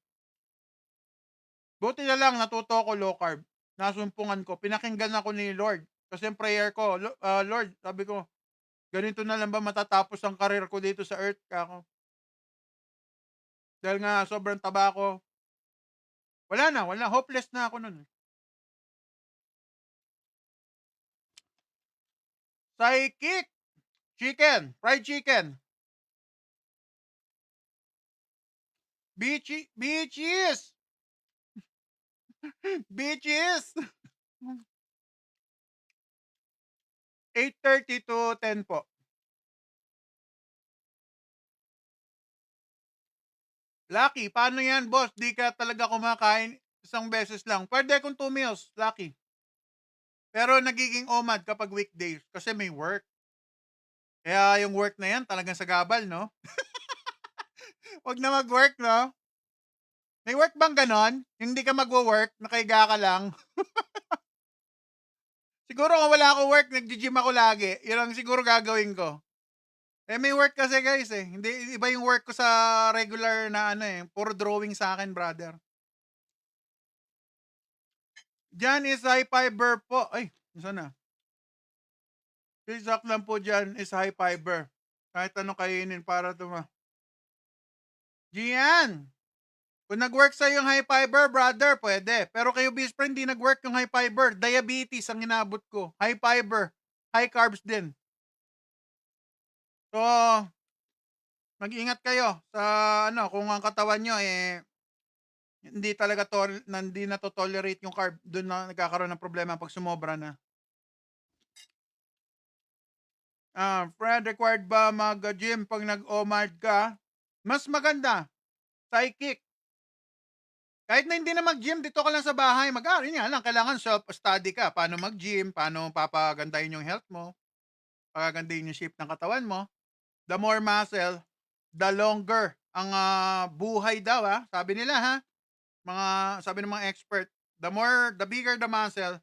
Buti na lang, natuto ako low carb. Nasumpungan ko, pinakinggan ako ni Lord. Kasi ang prayer ko, Lord, sabi ko, ganito na lang ba matatapos ang career ko dito sa earth, kako? Dahil nga sobrang taba ko. Wala, hopeless na ako nun. Psychic! Chicken, fried chicken. Beaches! Beaches! 8:30 to 10 po. Lucky, paano yan boss? Di ka talaga kumakain isang beses lang. Pwede kung 2 meals, Lucky. Pero nagiging OMAD kapag weekdays kasi may work. Kaya yung work na yan talagang sagabal, no? Wag na mag-work, no? May work bang ganon? Hindi ka magwo-work, nakahiga ka lang. Siguro kung wala ako work, nagji-gym ako lagi. Yun ang siguro gagawin ko. Eh, may work kasi guys eh. Hindi, iba yung work ko sa regular na ano eh. Puro drawing sa akin, brother. Diyan is high fiber po. Ay, saan na? Pizza lang po dyan is high fiber. Kahit ano kainin para tuma. Gian! Kung nag-work sa yung high fiber, brother, pwede. Pero kayo, best friend, di nag-work yung high fiber. Diabetes ang inabot ko. High fiber. High carbs din. So, mag-ingat kayo sa ano, kung ang katawan nyo eh hindi talaga hindi na to tolerate yung carb, doon na nagkakaroon ng problema pag sumobra na. Fred, required ba mag-gym pag nag-OMAD ka? Mas maganda, psychic. Kahit na hindi na mag-gym, dito ka lang sa bahay, mag-aaral nga lang, kailangan self-study ka. Paano mag-gym, paano papagandahin yung health mo, papagandahin yung shape ng katawan mo. The more muscle, the longer ang buhay daw sabi nila sabi ng mga expert, the bigger the muscle,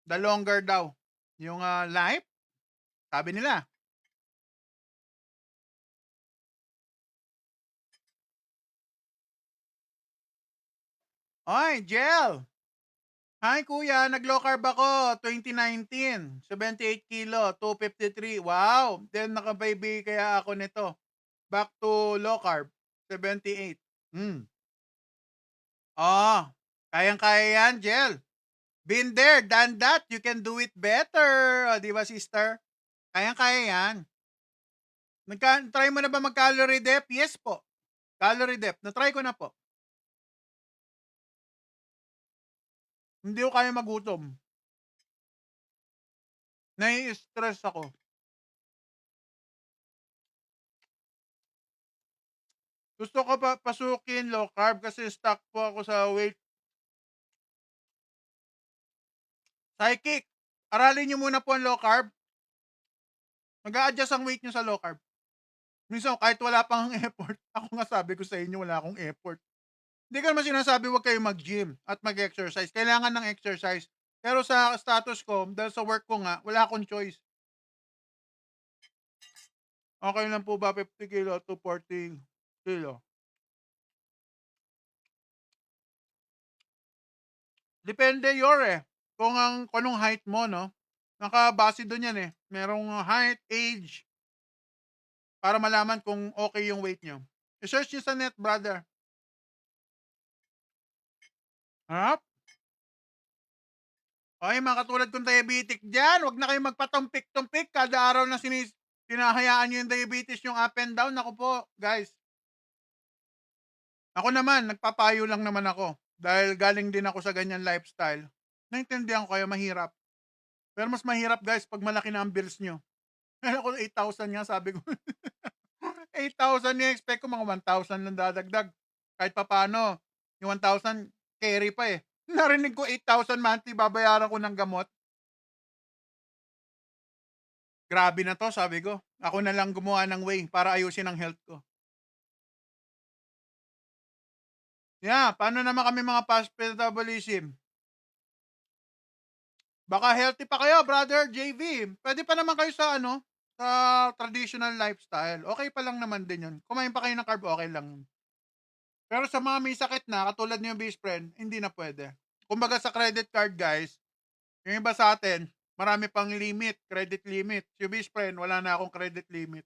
the longer daw yung life, sabi nila. Oy, Jel! Hi kuya, nag-low carb ako 2019, 78 kilo, 253. Wow! Then nakababy kaya ako nito. Back to low carb, 78. Oh, kayang-kaya yan, Jel. Been there, done that. You can do it better. O, di ba, sister? Kayang-kaya yan. Try mo na ba mag-calorie dep? Yes po. Calorie dep. Na-try ko na po. Hindi ko kaya magutom. Nai-stress ako. Gusto ko pa pasukin low carb kasi stuck po ako sa weight. Psychic, aralin niyo muna po ang low carb. Mag-a-adjust ang weight niyo sa low carb. Minsan kahit wala pang effort, ako nga sabi ko sa inyo wala akong effort. Hindi ko naman sinasabi huwag kayong mag-gym at mag-exercise. Kailangan ng exercise. Pero sa status ko, dahil sa work ko nga, wala akong choice. Okay lang po ba 50 kilo to 40 kilo? Depende kung anong height mo, no? Nakabase doon yan eh. Merong height, age, para malaman kung okay yung weight nyo. I-search nyo sa net, brother. Harap? Okay, mga katulad kong diabetic dyan, huwag na kayo magpatumpik-tumpik. Kada araw na pinahayaan nyo yung diabetes yung up and down. Ako po, guys. Ako naman, nagpapayo lang naman ako. Dahil galing din ako sa ganyan lifestyle. Naintindihan ko kayo, mahirap. Pero mas mahirap, guys, pag malaki na ang bills nyo. Kaya ako 8,000 nga, sabi ko. 8,000 ni-expect ko, mga 1,000 lang dadagdag. Kahit papaano, yung 1,000, carry pa eh. Narinig ko 8,000 monthly, babayaran ko ng gamot. Grabe na to, sabi ko. Ako na lang gumawa ng way para ayusin ang health ko. Yeah, paano naman kami mga past metabolism? Baka healthy pa kayo, brother JV. Pwede pa naman kayo sa sa traditional lifestyle. Okay pa lang naman din yun. Kumain pa kayo ng carb, okay lang. Pero sa mga may sakit na, katulad niyo best friend, hindi na pwede. Kumbaga sa credit card, guys, yung iba sa atin, marami pang limit, credit limit. Si best friend, wala na akong credit limit.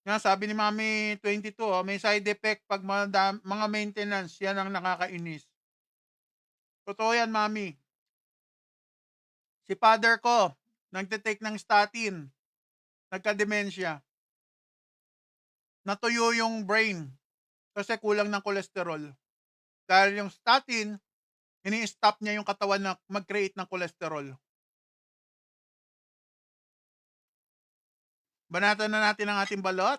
Nga sabi ni Mami 22, may side effect pag mga maintenance, yan ang nakakainis. Totoo yan, Mami. Si father ko, nagte-take ng statin, nagka-demensya. Natuyo yung brain kasi kulang ng kolesterol. Dahil yung statin, ini-stop niya yung katawan na mag-create ng kolesterol. Banatan na natin ang ating balot.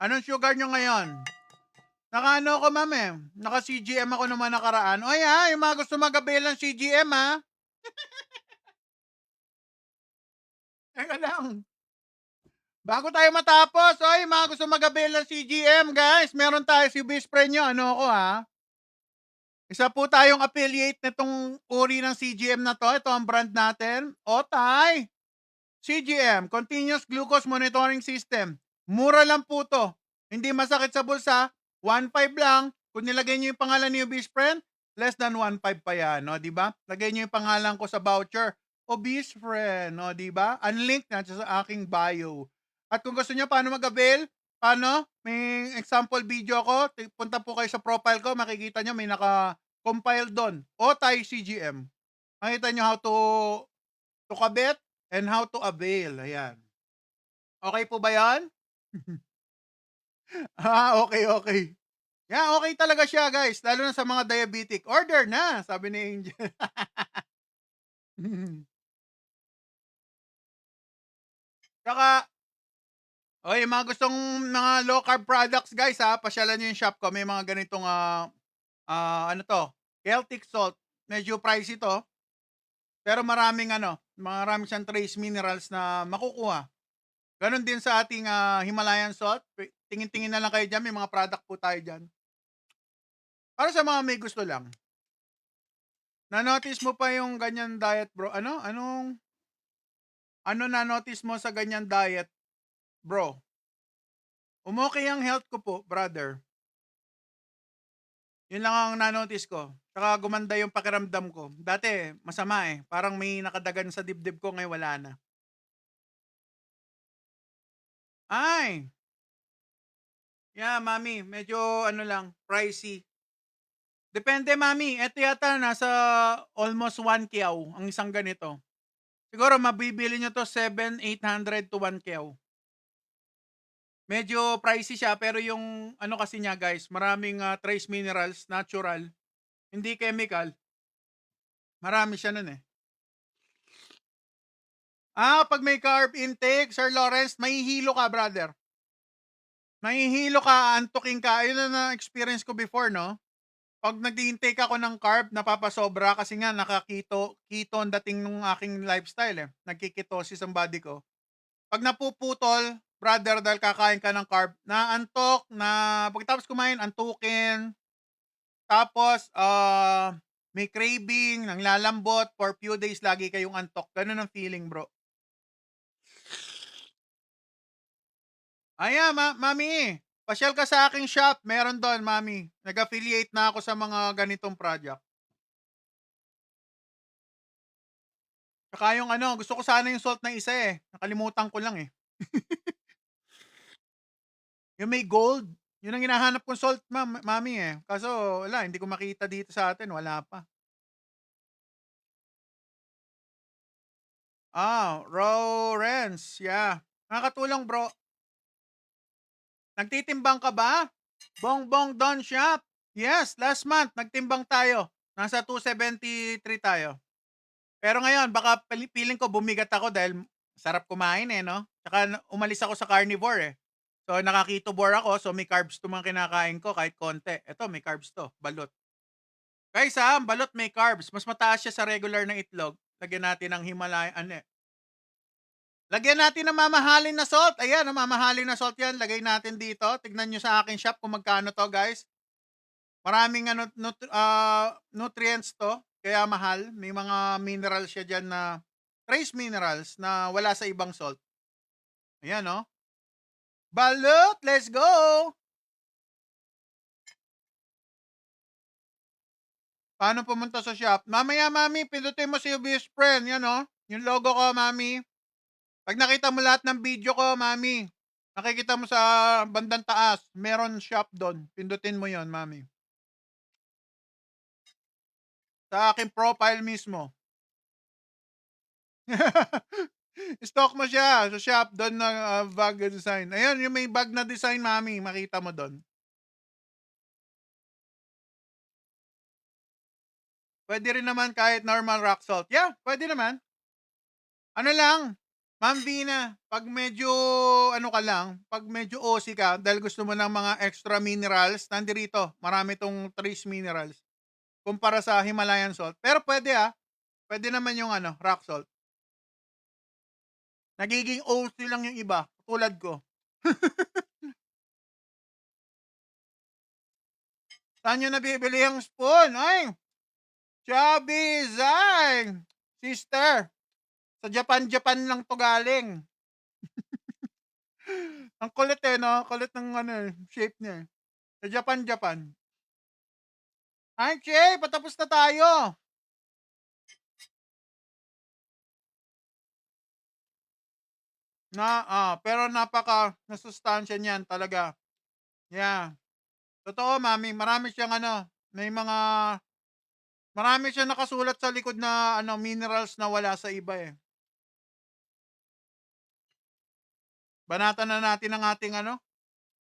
Anong sugar nyo ngayon? Naka-ano ako, ma'am eh. Naka-CGM ako naman nakaraan. Oy ha, yung mga gusto mag-avail ng CGM ha. Teka lang. Bago tayo matapos, oy, mga gusto mag-avail ng CGM, guys. Meron tayo si best friend nyo. Ano ako ha? Isa po tayong affiliate nitong uri ng CGM na to. Ito ang brand natin. Otay. CGM, Continuous Glucose Monitoring System. Mura lang po to. Hindi masakit sa bulsa. 1.5 lang. Kung nilagay niyo yung pangalan ni best friend, less than 1.5 pa yan, no, di ba? Lagay niyo yung pangalan ko sa voucher. O best friend, no, di ba? Unlink na sa aking bio. At kung gusto niyo paano mag-avail, paano? May example video ko. Punta po kayo sa profile ko, makikita niyo may naka-compile doon. Otay CGM. Makita niyo how to kabit and how to avail. Ayan. Okay po ba yan? Okay. Yeah, okay talaga siya, guys. Lalo na sa mga diabetic. Order na, sabi ni Angel. Saka, oy, mga gustong mga low carb products, guys, ha, pasyalan niyo yung shop ko. May mga ganitong, ano to, Celtic salt. Medyo pricey to. Pero maraming siyang trace minerals na makukuha. Ganon din sa ating Himalayan salt. Tingin-tingin na lang kayo dyan. May mga product po tayo dyan. Para sa mga may gusto lang. Na-notice mo pa yung ganyan diet, bro? Ano na-notice mo sa ganyan diet, bro? Umokay ang health ko po, brother. Yun lang ang na-notice ko. Saka gumanda yung pakiramdam ko. Dati, masama eh. Parang may nakadagan sa dibdib ko, ngayon wala na. Ay! Yeah, mami. Medyo pricey. Depende, mami. Ito yata nasa almost 1 kyaw ang isang ganito. Siguro mabibili nyo to 700-800 to 1 kyaw. Medyo pricey siya pero yung kasi niya, guys, maraming trace minerals, natural, hindi chemical. Marami siya nun eh. Pag may carb intake, Sir Lawrence, mahihilo ka, brother. Mahihilo ka, antukin ka. Ayun na experience ko before, no? Pag nag-intake ako ng carb, napapasobra kasi nga keto ang dating ng aking lifestyle eh. Nagkiketosis ang body ko. Pag napuputol, brother, dahil kakain ka ng carb, naantok, pagkatapos kumain, antukin. Tapos, may craving, nanglalambot, for few days lagi kayong antok. Ganun ang feeling, bro. Ayan, mami. Pasyal ka sa aking shop. Meron doon, mami. Nag-affiliate na ako sa mga ganitong project. Saka yung gusto ko sana yung salt na isa eh. Nakalimutan ko lang eh. Yung may gold. Yun ang hinahanap kong salt, mami eh. Kaso, wala, hindi ko makita dito sa atin. Wala pa. Lawrence. Yeah. Nakakatulong, bro. Nagtitimbang ka ba? Bongbong Don Shop. Yes, last month, nagtimbang tayo. Nasa 273 tayo. Pero ngayon, baka feeling ko bumigat ako dahil sarap kumain eh, no? Tsaka umalis ako sa carnivore eh. So, nakakitobore ako. So, may carbs to mga kinakain ko kahit konti. Ito, may carbs to. Balot. Guys ha, balot may carbs. Mas mataas siya sa regular na itlog. Lagyan natin ng Himalayan, Lagyan natin ng mamahalin na salt. Ayan, ang mamahalin na salt yan. Lagay natin dito. Tignan nyo sa aking shop kung magkano to, guys. Maraming nutrients to. Kaya mahal. May mga minerals siya dyan na trace minerals na wala sa ibang salt. Ayan, no? Balot, let's go! Paano pumunta sa shop? Mamaya, mami, pindutin mo si best friend. Yan, oh. Yung logo ko, mami. Pag nakita mo lahat ng video ko, mami, nakikita mo sa bandang taas, meron shop doon. Pindutin mo yon, mami. Sa aking profile mismo. Stock mo siya sa shop doon ng bag design. Ayun, yung may bag na design, mami. Makita mo doon. Pwede rin naman kahit normal rock salt. Yeah, pwede naman. Ano lang, Ma'am Vina, pag medyo ano ka lang, pag medyo OC ka dahil gusto mo ng mga extra minerals, nandirito, marami tong trace minerals kumpara sa Himalayan salt. Pero pwede pwede naman yung ano, rock salt. Nagiging OC lang yung iba, tulad ko. Saan nyo nabibili yung spoon? Ay, Chubby Zang! Sister, sa Japan lang to galing. Ang kulit no? Kulit ng ano, shape niya. Sa Japan. Ay, Che, patapos na tayo. Pero nasustansya niyan talaga. Yeah. Totoo, mami, marami siyang ano, marami siyang nakasulat sa likod na ano, minerals na wala sa iba eh. Banatan na natin ang ating ano,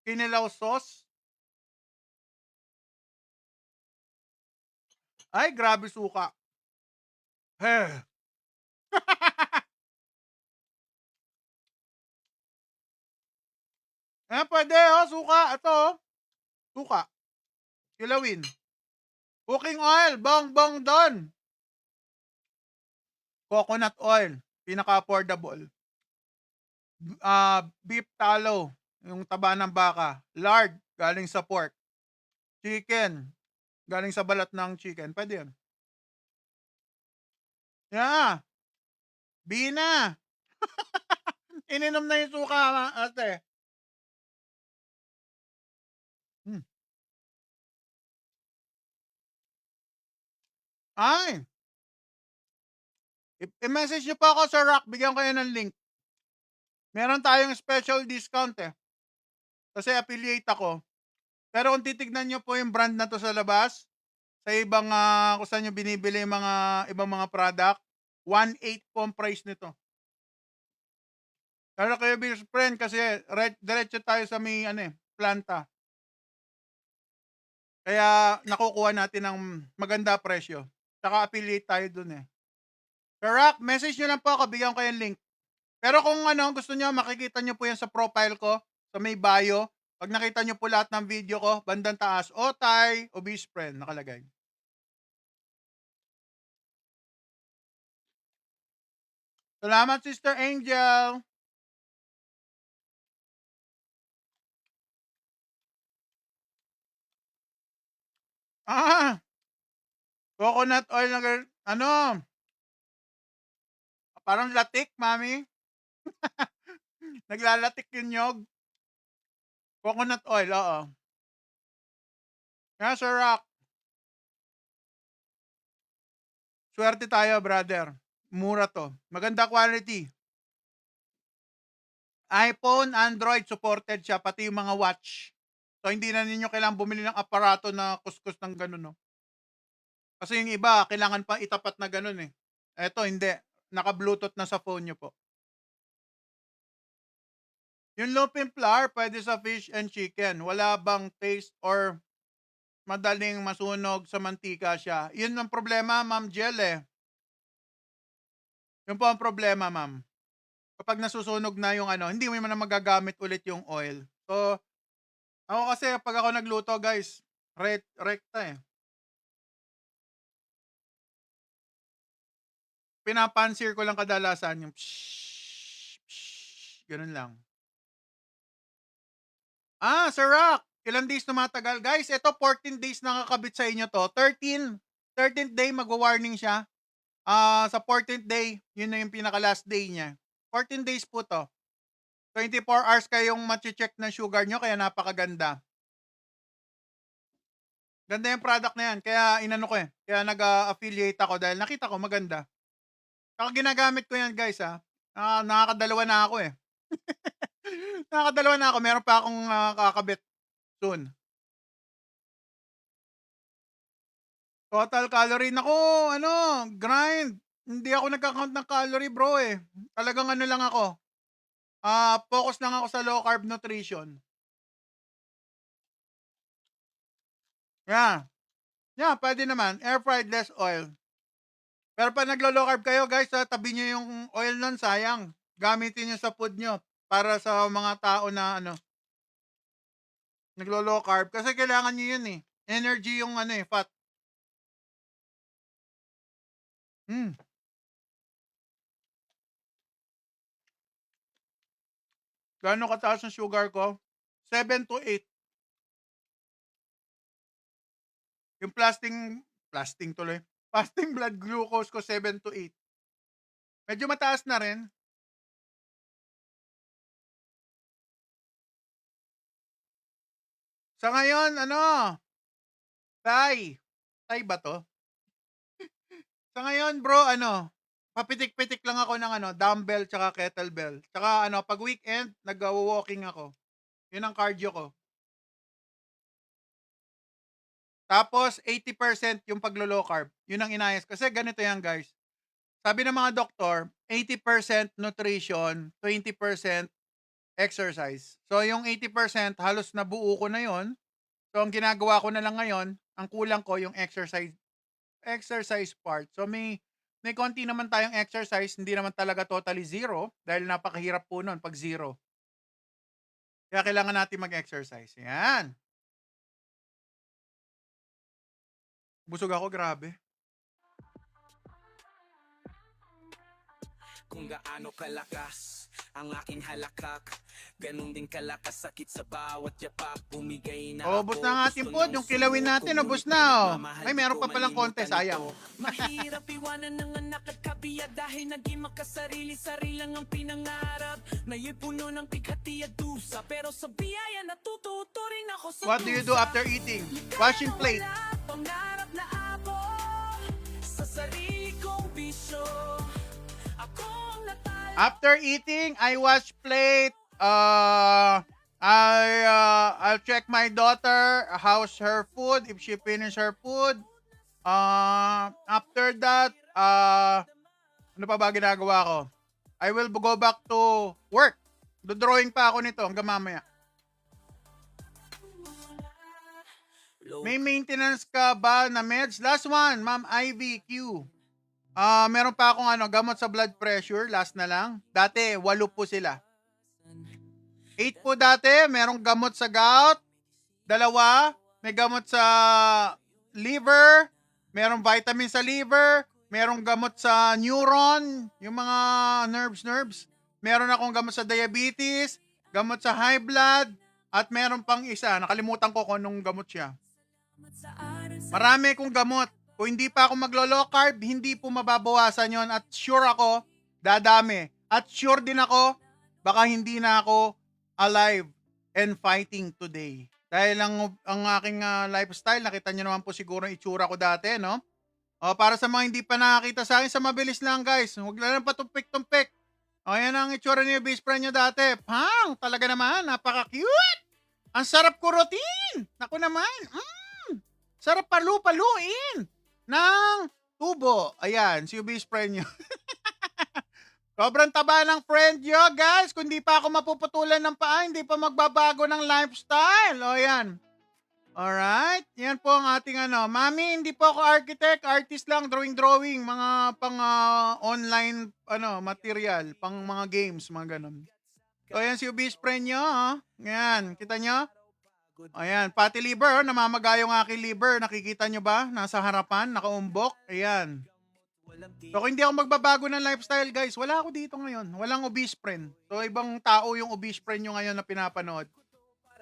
kinilaw sauce. Ay, grabe suka. Pwede suka. Ito suka. Kilawin. Cooking oil, bong don. Coconut oil, pinaka-affordable. Beef tallow, yung taba ng baka. Lard, galing sa pork. Chicken, galing sa balat ng chicken. Pwede yan. Yeah. Bina. Ininom na yung suka, ate. Ay! I-message niyo pa ako sa Rock, bigyan kayo ng link. Meron tayong special discount eh. Kasi affiliate ako. Pero kung titignan niyo po yung brand na to sa labas, sa ibang kung saan niyo binibili yung mga ibang mga product, 1.8 po ang price nito. Pero kayo best friend kasi diretso tayo sa may planta. Kaya nakukuha natin ng maganda presyo. Saka affiliate tayo dun eh. Rock, message nyo lang po ako, bigyan ko yung link. Pero kung gusto nyo, makikita nyo po yan sa profile ko, sa may bio. Pag nakita nyo po lahat ng video ko, bandang taas, Otay, Obese Friend, nakalagay. Salamat, Sister Angel. Coconut oil na parang latik, mami. Naglalatik yung nyog. Coconut oil, oo. Kaya Sir Rock. Swerte tayo, brother. Mura to. Maganda quality. iPhone, Android, supported siya, pati yung mga watch. So, hindi na ninyo kailangan bumili ng aparato na kuskus ng ganun, no? Kasi yung iba, kailangan pa itapat na ganun eh. Eto, hindi. Naka-Bluetooth na sa phone nyo po. Yung lupin flour, pwede sa fish and chicken. Wala bang taste or madaling masunog sa mantika siya? Yun ang problema, Ma'am Jel eh. Yun po ang problema, ma'am. Kapag nasusunog na yung hindi mo na magagamit ulit yung oil. So, ako kasi pag ako nagluto, guys, rekta eh. Pinapansir ko lang kadalasan yung ganun lang. Sir Rock, ilang days tumatagal? Guys, ito 14 days nakakabit sa inyo to. 13th day magwa-warning siya. Sa 14th day, yun na yung pinaka last day niya. 14 days po to. 24 hours kayong mache-check ng sugar nyo, kaya napakaganda. Ganda yung product na yan. Kaya inano ko eh. Kaya nag-affiliate ako dahil nakita ko maganda. Saka ginagamit ko yan guys ha. Nakakadalawa na ako eh. Nakakadalawa na ako. Meron pa akong kakabit soon. Total calorie. Naku, grind. Hindi ako nagka-count ng calorie bro eh. Talagang ano lang ako. Focus lang ako sa low carb nutrition. Yeah. Yeah, pwede naman. Air fried, less oil. Pero pag naglo-low carb kayo guys, tabi nyo yung oil nun, sayang. Gamitin nyo sa food nyo para sa mga tao na naglo-low carb. Kasi kailangan nyo yun eh. Energy yung fat. Gaano kataas ang sugar ko? 7 to 8. Yung fasting blood glucose ko 7 to 8. Medyo mataas na rin. Sa ngayon, Thai ba to? Sa ngayon, bro, papitik-pitik lang ako ng dumbbell tsaka kettlebell. Tsaka pag weekend, nag-walking ako. Yun ang cardio ko. Tapos, 80% yung paglo-low carb. Yun ang inayos. Kasi ganito yan, guys. Sabi ng mga doktor, 80% nutrition, 20% exercise. So, yung 80%, halos nabuo ko na yon. So, ang ginagawa ko na lang ngayon, ang kulang ko yung exercise part. So, may konti naman tayong exercise, hindi naman talaga totally zero dahil napakahirap po nun pag zero. Kaya kailangan natin mag-exercise. Yan. Busog ako, grabe. Kung gaano kalakas ang aking halakak, ganun din kalakas sakit sa bawat yapak. Bumigay na Ubus na ang ating food. Yung kilawin natin, ubus na. Ay, meron pa palang konti. Sayang. Mahirap iwanan ng anak at kabiyak dahil naging makasarili-sarili lang ang pinangarap. Na'yo'y puno ng pighati at dusa, pero sa biyaya natututo rin ako sa What do you do after eating? Washing plate. Pangarap na abo sa sarili kong bisyo. After eating, I wash plate. I'll check my daughter, how's her food, if she finished her food. After that, ano pa ba ginagawa ko? I will go back to work. Do-drawing pa ako nito hanggang mamaya. May maintenance ka ba na meds? Last one, Ma'am Ivy Q. Meron pa akong gamot sa blood pressure, last na lang. Dati, 8 po sila. 8 po dati, merong gamot sa gout, 2, may gamot sa liver, merong vitamin sa liver, merong gamot sa neuron, yung mga nerves. Meron akong gamot sa diabetes, gamot sa high blood, at meron pang isa, nakalimutan ko kung anong gamot siya. Marami kong gamot. Kung hindi pa ako maglo-low carb, hindi po mababawasan yon at sure ako, dadami. At sure din ako, baka hindi na ako alive and fighting today. Dahil ang aking lifestyle, nakita nyo naman po siguro yung itsura ko dati, no? Para sa mga hindi pa nakakita sa akin, sa mabilis lang guys, huwag lang patumpik-tumpik. Yan ang itsura niyo, best friend nyo dati. Pang, talaga naman, napaka-cute. Ang sarap ko routine. Naku naman, sarap palu-paluin ng tubo. Ayan, si best friend nyo. Sobrang taba ng friend nyo, guys. Kung di pa ako mapuputulan ng paa, hindi pa magbabago ng lifestyle. O, yan. Alright. Yan po ang ating Mami, hindi po ako architect. Artist lang, drawing. Mga pang online material. Pang mga games, mga ganun. So, yan si best friend nyo. Yan, kita nyo? Ayan, pati liver, namamaga yung aking liver. Nakikita nyo ba? Nasa harapan, nakaumbok. Ayan. So, kung hindi ako magbabago ng lifestyle, guys, wala ako dito ngayon. Walang obese friend. So, ibang tao yung obese friend nyo ngayon na pinapanood.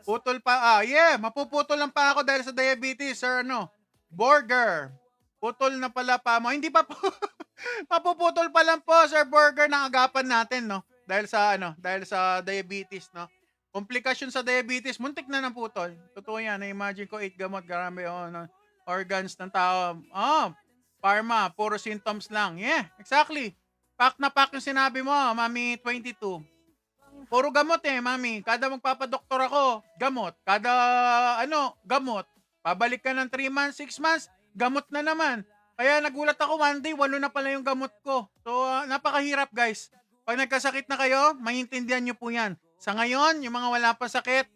Putol pa, mapuputol lang pa ako dahil sa diabetes, sir, burger. Putol na pala pa mo. Hindi pa po, mapuputol pa lang po, sir, burger ng agapan natin, no? Dahil sa diabetes, no? Komplikasyon sa diabetes, muntik na ng putol. Totoo yan. Na-imagine ko, 8 gamot, grabe, organs ng tao. Pharma, puro symptoms lang. Yeah, exactly. Pack na pack yung sinabi mo, Mami 22. Puro gamot Mami. Kada magpapadoktor ako, gamot. Kada, gamot. Pabalik ka ng 3 months, 6 months, gamot na naman. Kaya nagulat ako one day, 8 na pala yung gamot ko. So, napakahirap guys. Pag nagkasakit na kayo, maintindihan nyo po yan. Sa ngayon, yung mga wala pa sakit,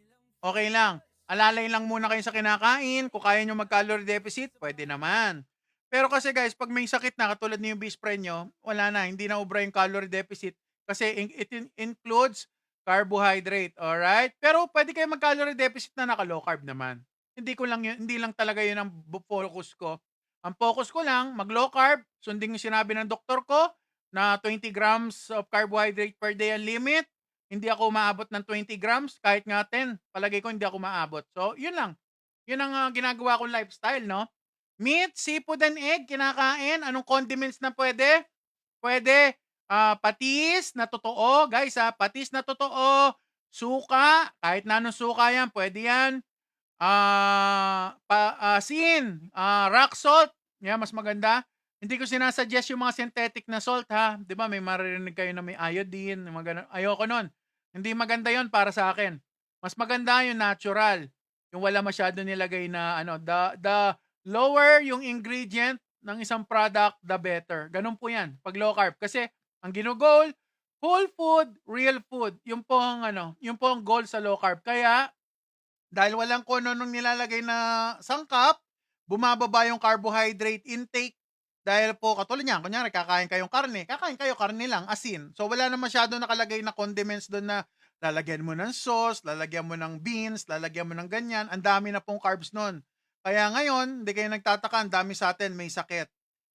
okay lang. Alalay lang muna kayo sa kinakain. Kung kaya nyo mag-calorie deficit, pwede naman. Pero kasi guys, pag may sakit na, katulad niyo yung best friend nyo, wala na, hindi na ubra yung calorie deficit. Kasi it includes carbohydrate, alright? Pero pwede kayo mag-calorie deficit na naka-low carb naman. Hindi lang talaga yun ang focus ko. Ang focus ko lang, mag-low carb, sundin yung sinabi ng doktor ko, na 20 grams of carbohydrate per day ang limit. Hindi ako maabot ng 20 grams, kahit nga 10, palagay ko hindi ako maabot. So, yun lang. Yun ang ginagawa kong lifestyle, no? Meat, seafood, and egg, kinakain. Anong condiments na pwede? Pwede, patis na totoo. Guys, patis na totoo. Suka, kahit na anong suka yan, pwede yan. Asin, rock salt, yan, mas maganda. Hindi ko sinasuggest yung mga synthetic na salt ha. 'Di ba may maririnig kayo na may iodine, mga ganun. Ayoko nun. Hindi maganda yon para sa akin. Mas maganda yung natural. Yung wala masyado nilagay na the lower yung ingredient ng isang product, the better. Ganun po yan, pag low carb. Kasi ang ginugol, whole food, real food. Yung po ang goal sa low carb. Kaya, dahil walang kung ano nung nilalagay na sangkap, bumababa yung carbohydrate intake. Dahil po, katulad niyan, kunyari, kakain kayo karne lang, asin. So, wala na masyado nakalagay na condiments doon na lalagyan mo ng sauce, lalagyan mo ng beans, lalagyan mo ng ganyan. Ang dami na pong carbs noon. Kaya ngayon, hindi kayo nagtataka, ang dami sa atin may sakit.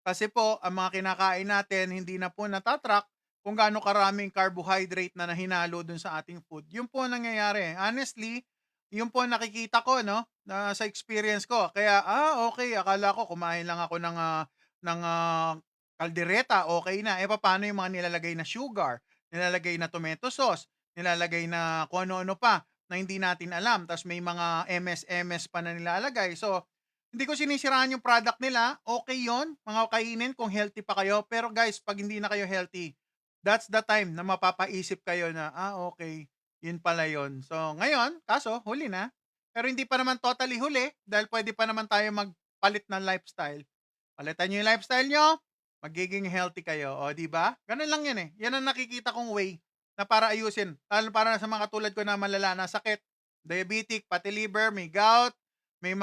Kasi po, ang mga kinakain natin, hindi na po natatrack kung gaano karaming carbohydrate na nahinalo doon sa ating food. Yun po ang nangyayari. Honestly, yun po ang nakikita ko, no? Na sa experience ko. Kaya, okay, akala ko kumain lang ako ng kaldereta, okay na. Paano yung mga nilalagay na sugar, nilalagay na tomato sauce, nilalagay na kung ano-ano pa na hindi natin alam. Tapos may mga MS pa na nilalagay. So, hindi ko sinisiraan yung product nila. Okay yon, mga kainin kung healthy pa kayo. Pero guys, pag hindi na kayo healthy, that's the time na mapapaisip kayo na, okay, yun pala yun. So, ngayon, kaso, huli na. Pero hindi pa naman totally huli dahil pwede pa naman tayo magpalit ng lifestyle. Palitan nyo yung lifestyle nyo, magiging healthy kayo. O, di ba? Ganun lang yan Yan ang nakikita kong way na para ayusin. Lalo para sa mga katulad ko na malala na sakit, diabetic, pati liver, may gout, may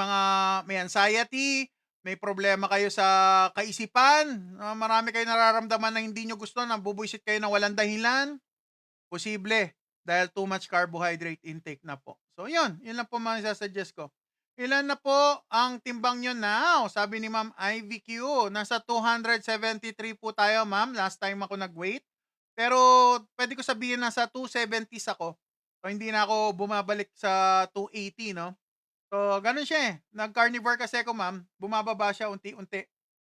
anxiety, may problema kayo sa kaisipan, marami kayo nararamdaman na hindi nyo gusto, nabubuisit kayo na walang dahilan. Posible dahil too much carbohydrate intake na po. So, yun lang po mga sasuggest ko. Ilan na po ang timbang nyo now? Sabi ni Ma'am IVQ, nasa 273 po tayo, ma'am. Last time ako nag-weight. Pero pwede ko sabihin nasa 270s ako. So hindi na ako bumabalik sa 280, no? So ganun siya Nag-carnivore kasi ako, ma'am. Bumababa siya unti-unti.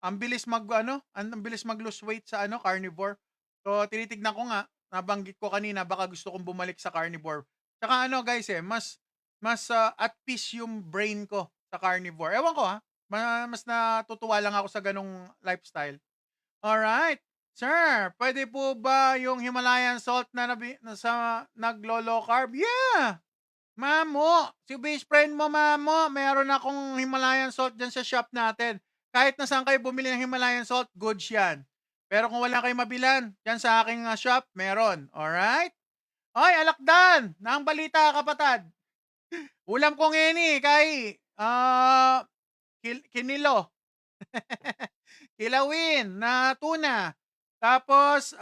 Ang bilis ang bilis mag-lose weight sa carnivore. So tinitignan ko nga, nabanggit ko kanina, baka gusto kong bumalik sa carnivore. Tsaka guys mas at peace yung brain ko sa carnivore. Ewan ko mas natutuwa lang ako sa ganong lifestyle. Alright. Sir, pwede po ba yung Himalayan salt na sa naglo-low carb? Yeah! Mamo, si best friend mo, mamo, meron akong Himalayan salt dyan sa shop natin. Kahit na saan kayo bumili ng Himalayan salt, goods yan. Pero kung wala kayong mabilan, dyan sa aking shop, meron. Alright? Oy, alakdan! Naang balita, kapatid. Ulam ko ngayon kay kinilo. Kilawin na tuna. Tapos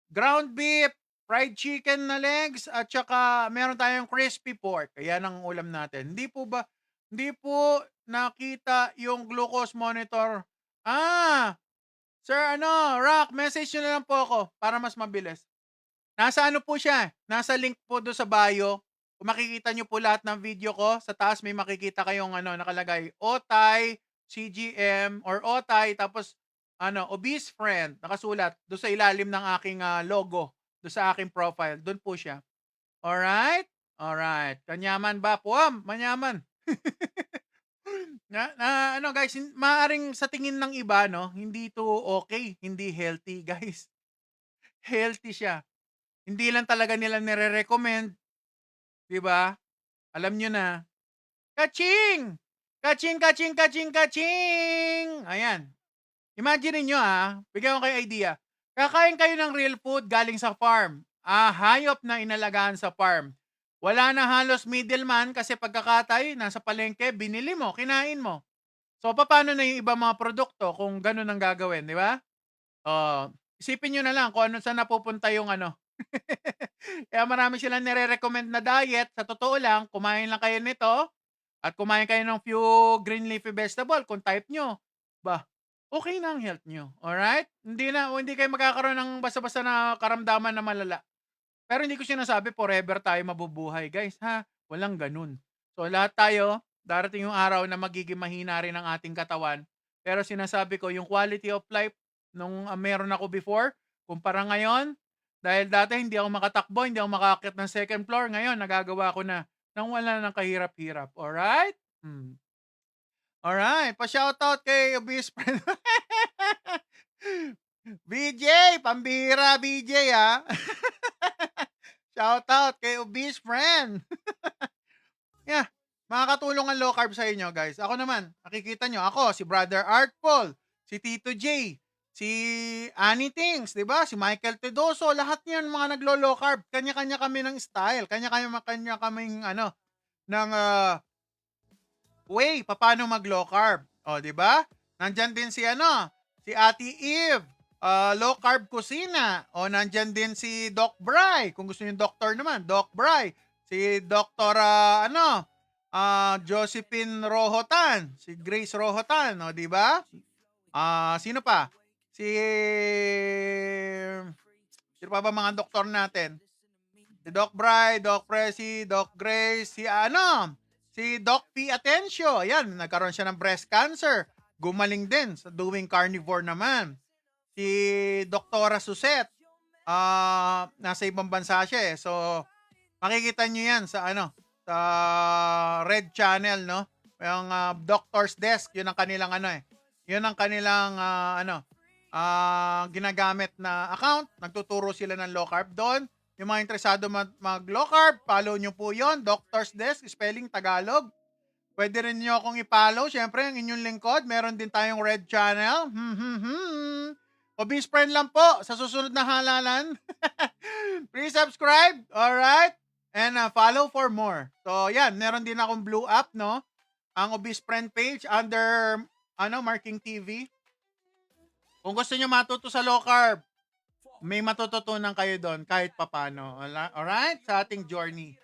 ground beef, fried chicken na legs, at saka meron tayong crispy pork. Ayan ang ulam natin. Hindi po nakita yung glucose monitor. Sir, Rock, message nyo na lang po ako para mas mabilis. Nasa po siya? Nasa link po do sa bio. Kung makikita nyo po lahat ng video ko, sa taas may makikita kayong nakalagay, Otay, CGM, or Otay, tapos obese friend, nakasulat, doon sa ilalim ng aking logo, doon sa aking profile, doon po siya. Alright? Alright. Kanyaman ba? Puwam, manyaman. Ano guys, maaring sa tingin ng iba, no, hindi to okay, hindi healthy, guys. Healthy siya. Hindi lang talaga nila nire-recommend, 'di ba? Alam nyo na. Kaching! Kaching, kaching, kaching, kaching! Ayan. Imagine niyo bigyan ko kayo idea. Kakain kayo ng real food galing sa farm. Hayop na inalagaan sa farm. Wala na halos middleman kasi pagkakatay, nasa palengke, binili mo, kinain mo. So, paano na yung iba mga produkto kung ganun ang gagawin, di ba? Isipin nyo na lang kung ano saan napupunta yung ano. Kaya marami silang nire-recommend na diet. Sa totoo lang, kumain lang kayo nito at kumain kayo ng few green leafy vegetable kung type nyo. Ba, okay na ang health nyo. Alright? Hindi kayo magkakaroon ng basta-basta na karamdaman na malala. Pero hindi ko sinasabi forever tayo mabubuhay, guys, ha? Walang ganun. So, lahat tayo, darating yung araw na magiging mahina rin ang ating katawan. Pero sinasabi ko, yung quality of life nung meron ako before, kumpara ngayon, dahil dati hindi ako makatakbo, hindi ako makakakit ng second floor, ngayon nagagawa ko na nang wala ng kahirap-hirap. Alright? Alright, pa-shoutout kay Obese Friend. BJ, pambihira BJ Shoutout kay Obese Friend. Yeah, makakatulong ang low carb sa inyo, guys. Ako naman, nakikita nyo, ako, si Brother Artful, si Tito J, si Annie Things, di ba? Si Michael Tedoso, lahat yan mga naglo-low carb. Kanya-kanya kami ng style. Kanya-kanya kaming ng way, paano mag-low carb. O, di ba? Nandyan din si si Ate Eve, low carb kusina. O, nandyan din si Doc Bry. Kung gusto niyo doctor naman, Doc Bry. Si Dr. Josephine Rohotan, si Grace Rohotan, o, di ba? Sino pa? Sino pa ba mga doktor natin? Si Doc Bry, Doc Presi, Doc Grace, si Doc P. Atencio. Ayan, nagkaroon siya ng breast cancer. Gumaling din sa doing carnivore naman. Si Doktora Suset, nasa ibang bansa siya So, makikita nyo yan sa sa Red Channel, no? Yung Doctor's Desk, yun ang kanilang Yun ang kanilang ginagamit na account. Nagtuturo sila ng low carb doon. Yung mga interesado mag low carb, follow nyo po yon. Doctor's Desk, spelling Tagalog. Pwede rin nyo akong i-follow. Siyempre, ang inyong lingkod, meron din tayong Red Channel. Obese Friend lang po sa susunod na halalan. Please subscribe. Alright? And follow for more. So, yan. Meron din akong blue app, no? Ang Obese Friend page under Marking TV. Kung gusto nyo matuto sa low carb, may matututunan kayo doon kahit papano. Alright? Sa ating journey.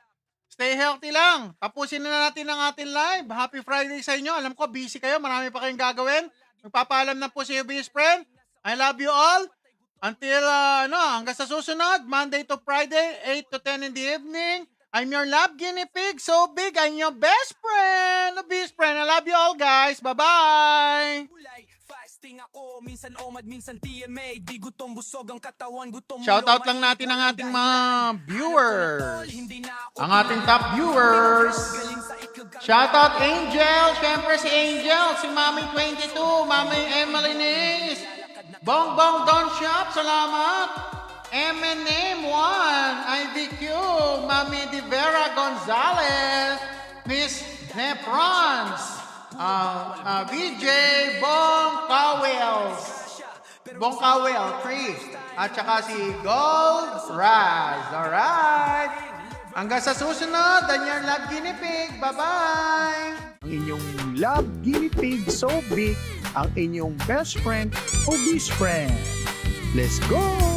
Stay healthy lang. Tapusin na natin ang ating live. Happy Friday sa inyo. Alam ko, busy kayo. Marami pa kayong gagawin. Magpapaalam na po si Obese Friend. I love you all. Until, hanggang sa susunod, Monday to Friday, 8 to 10 in the evening. I'm your lab guinea pig. So big, I'm your best friend. Obese Friend. I love you all, guys. Bye-bye. Fasting ako, minsan OMAD, minsan TMA. Di gutom, busog ang katawan, gutom. Shoutout lang natin ang ating mga viewers. Ang ating top viewers. Shoutout Angel. Siyempre si Angel. Si Mami 22. Mami Emily Nis. Bongbong Don Shop. Salamat. M&M 1. IVQ. Mami Divera Gonzalez. Miss Neprons. VJ Bong Cowell 3 at saka si Gold Raz. Alright, hanggang sa susunod, Daniel Lab Guinea Pig. Bye-bye. Ang inyong love guinea pig so big, ang inyong best friend, Obese Friend. Let's go!